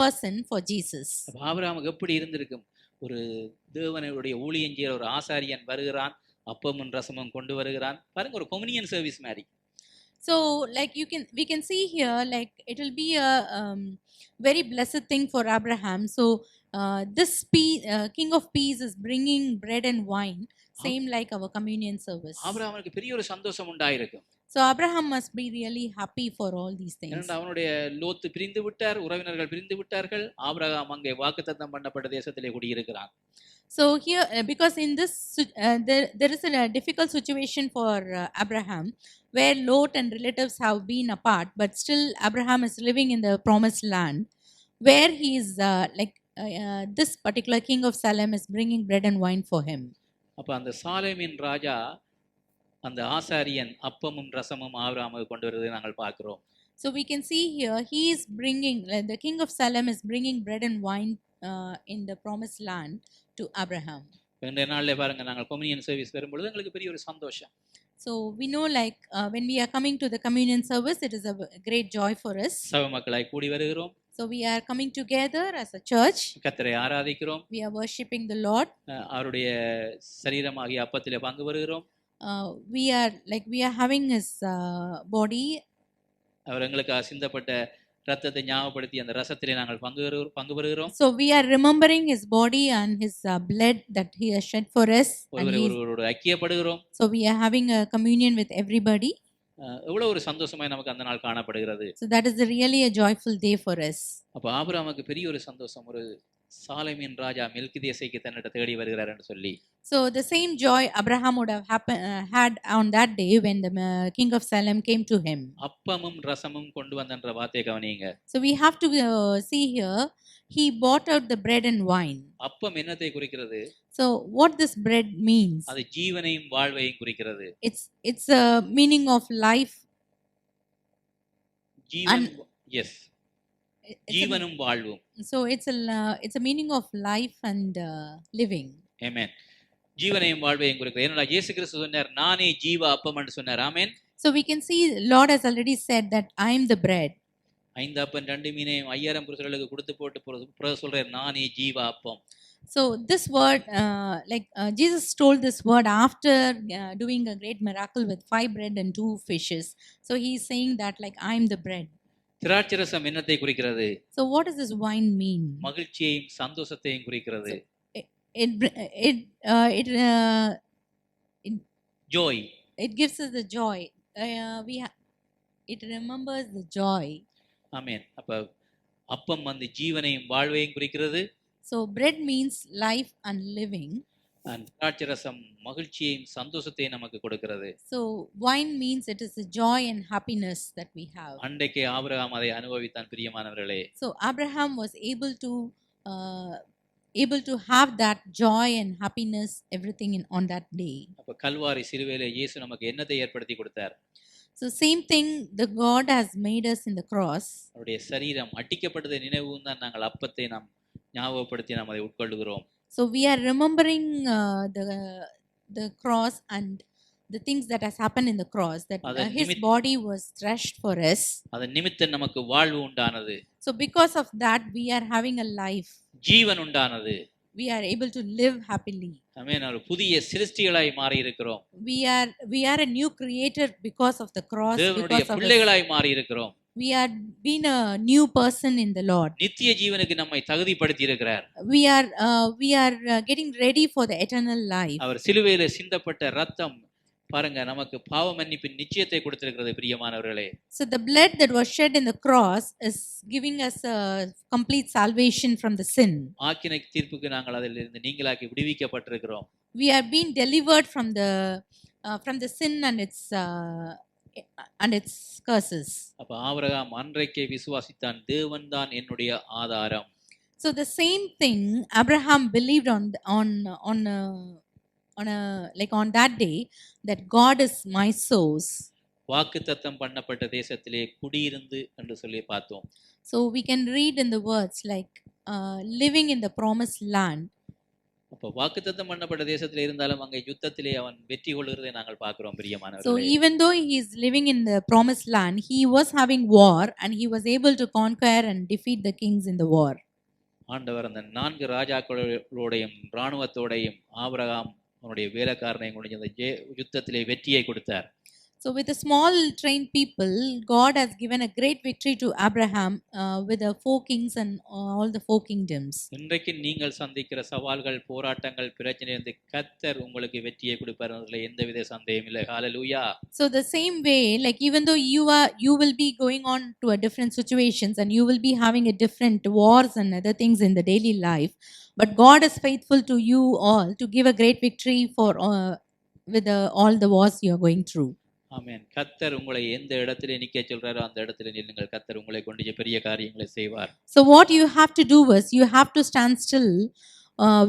person for Jesus. ஆபிரகாமுக்கு எப்படி இருந்திருக்கும்? ஒரு தேவனுடைய ஊழியம் செய்கிற ஒரு ஆசாரியன் வருகிறான், அப்பமும் ரசமும் கொண்டு வருகிறான். பாருங்க, ஒரு கொம்யூனியன் சர்வீஸ் மாதிரி. So we can see here, like it will be a very blessed thing for Abraham. So this king of peace is bringing bread and wine, same like our communion service. ஆபிரகாமுக்கு பெரிய ஒரு சந்தோஷம் உண்டாயிருக்கும். So Abraham must be really happy for all these things. ஏனென்றால் அவனுடைய லோத்து பிரிந்து விட்டார், உறவினர்கள் பிரிந்து விட்டார்கள். ஆபிரகாம் அங்கே வாக்குத்தத்தம் பண்ணப்பட்ட தேசத்திலே குடியிருக்கிறான். So here, because in this there is a difficult situation for Abraham, where Lot and relatives have been apart, but still Abraham is living in the promised land, where he is this particular king of Salem is bringing bread and wine for him. அப்ப அந்த சாலேமின் ராஜா அந்த ஆசாரியன் அப்பமும் ரசமும் ஆபிரகாமுக்கு கொண்டு வருவதை நாங்கள் பார்க்கிறோம். So we can see here he is bringing, the king of Salem is bringing bread and wine in the promised land to Abraham. இந்த நாள்ல பாருங்க, நாங்கள் கொம்யூனியன் சர்வீஸ் வரும்பொழுது எங்களுக்கு பெரிய ஒரு சந்தோஷம். So we know, like when we are coming to the communion service, it is a great joy for us. சபை மக்களாய் கூடி வருகிறோம். So we are coming together as a church. கர்த்தரை ஆராதிக்கிறோம். We are worshiping the Lord. அவருடைய சரீரமாகிய அப்பத்திலே பங்கு பெறுகிறோம். We are having his body. அவர் எங்களுக்கு சிந்தப்பட்ட ரத்தத்தை ஞாபகப்படுத்தி அந்த ரசத்திலே நாங்கள் பங்கு பெறுகிறோம். So we are remembering his body and his blood that he has shed for us. ஒருவரோடு ஐக்கியப்படுகிறோம். So we are having a communion with everybody. எவ்வளவு ஒரு சந்தோஷமாய் நமக்கு அந்த நாள் காணப்படுகிறது. So that is really a joyful day for us. அப்ப ஆபிரகாமுக்கு பெரிய ஒரு சந்தோஷம், ஒரு சாலேமின் ராஜா மெல்கிதேசேக்கு தன்னிட்ட தேடி வருகிறார் என்று சொல்லி. So the same joy Abraham would have had on that day when the king of Salem came to him. அப்பமும் ரசமும் கொண்டு வந்தன்ற வார்த்தையை கவனியுங்க. So we have to see here, he bought out the bread and wine. அப்பம் என்னத்தை குறிக்கிறது? So what this bread means? அது ஜீவனையும் வாழ்வையும் குறிக்கிறது. It's a meaning of life. Jeevan, yes. ஜீவனும் வாழ்வும். So it's a meaning of life and living. Amen. ஜீவனையும் வாழ்வையும் குறிக்கிறது. ஏன்னா இயேசு கிறிஸ்து சொன்னார், நானே ஜீவ அப்பம் என்று சொன்னார். ஆமென். So we can see Lord has already said that I am the bread. 5 அப்பம் 2 மீனையும் 5000 புருஷர்களுக்கு கொடுத்து போட்டு பிறகு சொல்றார், நானே ஜீவ அப்பம். So this word, Jesus told this word after doing a great miracle with 5 bread and 2 fishes. So he is saying that I am the bread. திராட்சை ரசம் என்னத்தை குறிக்கிறது? So what does this wine mean? மகிழ்ச்சியையும் சந்தோஷத்தையும் குறிக்கிறது. Joy. It gives us the joy. It remembers the joy. ஆமென். அப்ப அப்பம் வந்து ஜீவனையும் வாழ்வையும் குறிக்கிறது. So bread means life and living. And திராட்சை ரசம் மகிழ்ச்சியையும் சந்தோஷத்தையும் நமக்கு கொடுக்கிறது. So wine means it is a joy and happiness that we have. அன்றைக்கே ஆபிரகாம் அதை அனுபவித்தான் பிரியமானவர்களே. So Abraham was able to able to have that joy and happiness, everything on that day. அப்ப கல்வாரி சிலுவையிலே இயேசு நமக்கு என்னத்தை ஏற்படுத்தி கொடுத்தார்? So same thing the God has made us in the cross. அவருடைய சரீரம் அடிக்கப்பட்டதை நினைவும் தான் நாங்கள் அப்பத்தை நாம் ஞாபகப்படுத்தி நாம் அதை உட்கொள்ளுகிறோம். So we are remembering the cross and the things that has happened in the cross, that his body was thrashed for us. அதன் நிமித்தம் நமக்கு வாழ்வு உண்டானது. So because of that we are having a life. ஜீவன் உண்டானது. We are able to live happily. ஆமென். ஒரு புதிய சிருஷ்டிகளாய் மாறி இருக்கிறோம். We are a new creator because of the cross. தேவனுடைய பிள்ளைகளாய் மாறி இருக்கிறோம். We are being a new person in the Lord. நித்திய ஜீவனுக்கு நம்மை தகுதிப்படுத்தி இருக்கிறார். We are getting ready for the eternal life. அவர் சிலுவையிலே சிந்தப்பட்ட இரத்தம் பாருங்க நமக்கு பாவ மன்னிப்பின் நிச்சயத்தை கொடுத்திருக்கிறது பிரியமானவர்களே. So the blood that was shed in the cross is giving us a complete salvation from the sin. ஆக்கினை தீர்ப்புக்கு நாங்கள் அதிலிருந்து நீங்களாக்கி விடுவிக்கப்பட்டிருக்கிறோம். We are being delivered from the sin and its curses. அப்ப ஆபிரகாம் அன்றைக்கே விசுவாசித்தான், தேவன் தான் என்னுடைய ஆதாரம். So the same thing Abraham believed on that day, that God is my source. வாக்குத்தத்தம் பண்ணப்பட்ட தேசத்திலே குடியிருந்து என்று சொல்லி பார்த்தோம். So we can read in the words like living in the promised land. அப்ப வாக்குத்தத்தம் பண்ணப்பட்ட தேசத்திலே இருந்தாலும் அங்கே யுத்தத்திலே அவன் வெற்றி கொள்கிறதை நாங்கள் பார்க்கிறோம் பிரியமானவர்களே. So even though he is living in the promised land, he was having war and he was able to conquer and defeat the kings in the war. ஆண்டவர் அந்த 4 ராஜாக்களோடையும் இராணுவத்தோடையும் ஆபிரகாம் அவனுடைய வேலைக்காரனை கொண்டு அந்த யுத்தத்திலே வெற்றியை கொடுத்தார். So with a small trained people, God has given a great victory to Abraham with the 4 kings and all the 4 kingdoms. இன்றைக்கு நீங்கள் சந்திக்கிற சவால்கள், போராட்டங்கள், பிரச்சனையிலிருந்து கர்த்தர் உங்களுக்கு வெற்றியை கொடுப்பார்ன்றதுல எந்தவித சந்தேகமும் இல்லை. ஹalleluya. So the same way, like even though you will be going on to a different situations and you will be having a different wars and other things in the daily life, but God is faithful to you all to give a great victory for with all the wars you are going through. ஆமென். கர்த்தர் உங்களை எந்த இடத்திலே நிக்க சொல்றாரோ அந்த இடத்திலே நில்லுங்கள். கர்த்தர் உங்களை கொண்டு பெரிய காரியங்களை செய்வார். So what you have to do is you have to stand still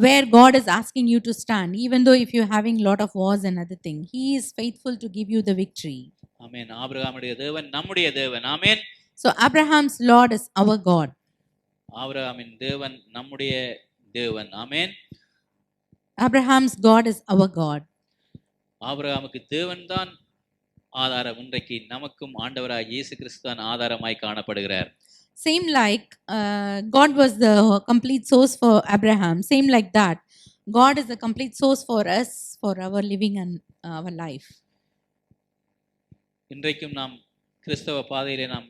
where God is asking you to stand, even though if you're having lot of wars and other thing, he is faithful to give you the victory. ஆமென். ஆபிரகாமுடைய தேவன் நம்முடைய தேவன். ஆமென். So Abraham's Lord is our God. ஆபிரகாமின் தேவன் நம்முடைய தேவன். ஆமென். Abraham's God is our God. ஆபிரகாமுக்கு தேவன் தான் ஆதாரம். இன்றைக்கு நமக்கும் ஆண்டவராய் இயேசு கிறிஸ்து தான் ஆதாரமாய் காணப்படுகிறார். Same like God was the complete source for Abraham, same like that God is the complete source for us for our living and our life. இன்றைக்கும் நாம் கிறிஸ்தவ பாதையிலே நாம்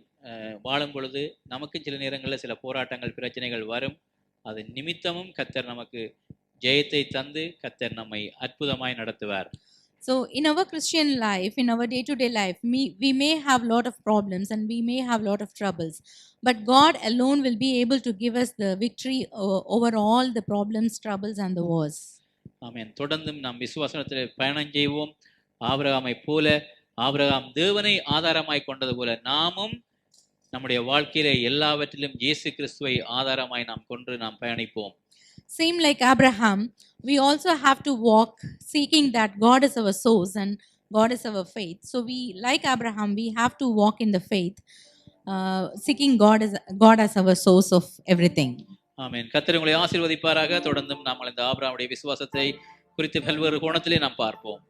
வாழும் பொழுது நமக்கு சில நேரங்களில் சில போராட்டங்கள், பிரச்சனைகள் வரும். அது நிமித்தமும் கர்த்தர் நமக்கு ஜெயத்தை தந்து கர்த்தர் நம்மை அற்புதமாய் நடத்துவார். So in our Christian life, in our day-to-day life, we may have lot of problems and we may have lot of troubles, but God alone will be able to give us the victory over all the problems, troubles and the wars. ஆமென். தொடர்ந்தும் நாம் விசுவாசத்திலே பயணம் செய்வோம். ஆபிரகாமை போல, Abraham தேவனை ஆதாரமாய் கொண்டது போல நாமும் நம்முடைய வாழ்க்கையிலே எல்லாவற்றிலும் இயேசு கிறிஸ்துவை ஆதாரமாய் நாம் கொண்டு நாம் பயணிப்போம். Same like Abraham, we also have to walk seeking that God is our source and God is our faith. So we, like Abraham, we have to walk in the faith, seeking God as our source of everything. ஆமென். கர்த்தர் உங்களை ஆசீர்வதிப்பாராக. தொடர்ந்தும் நாம் இந்த ஆபிரகாமுடைய விசுவாசத்தை குறித்து பல்வேறு கோணத்திலே நாம் பார்ப்போம்.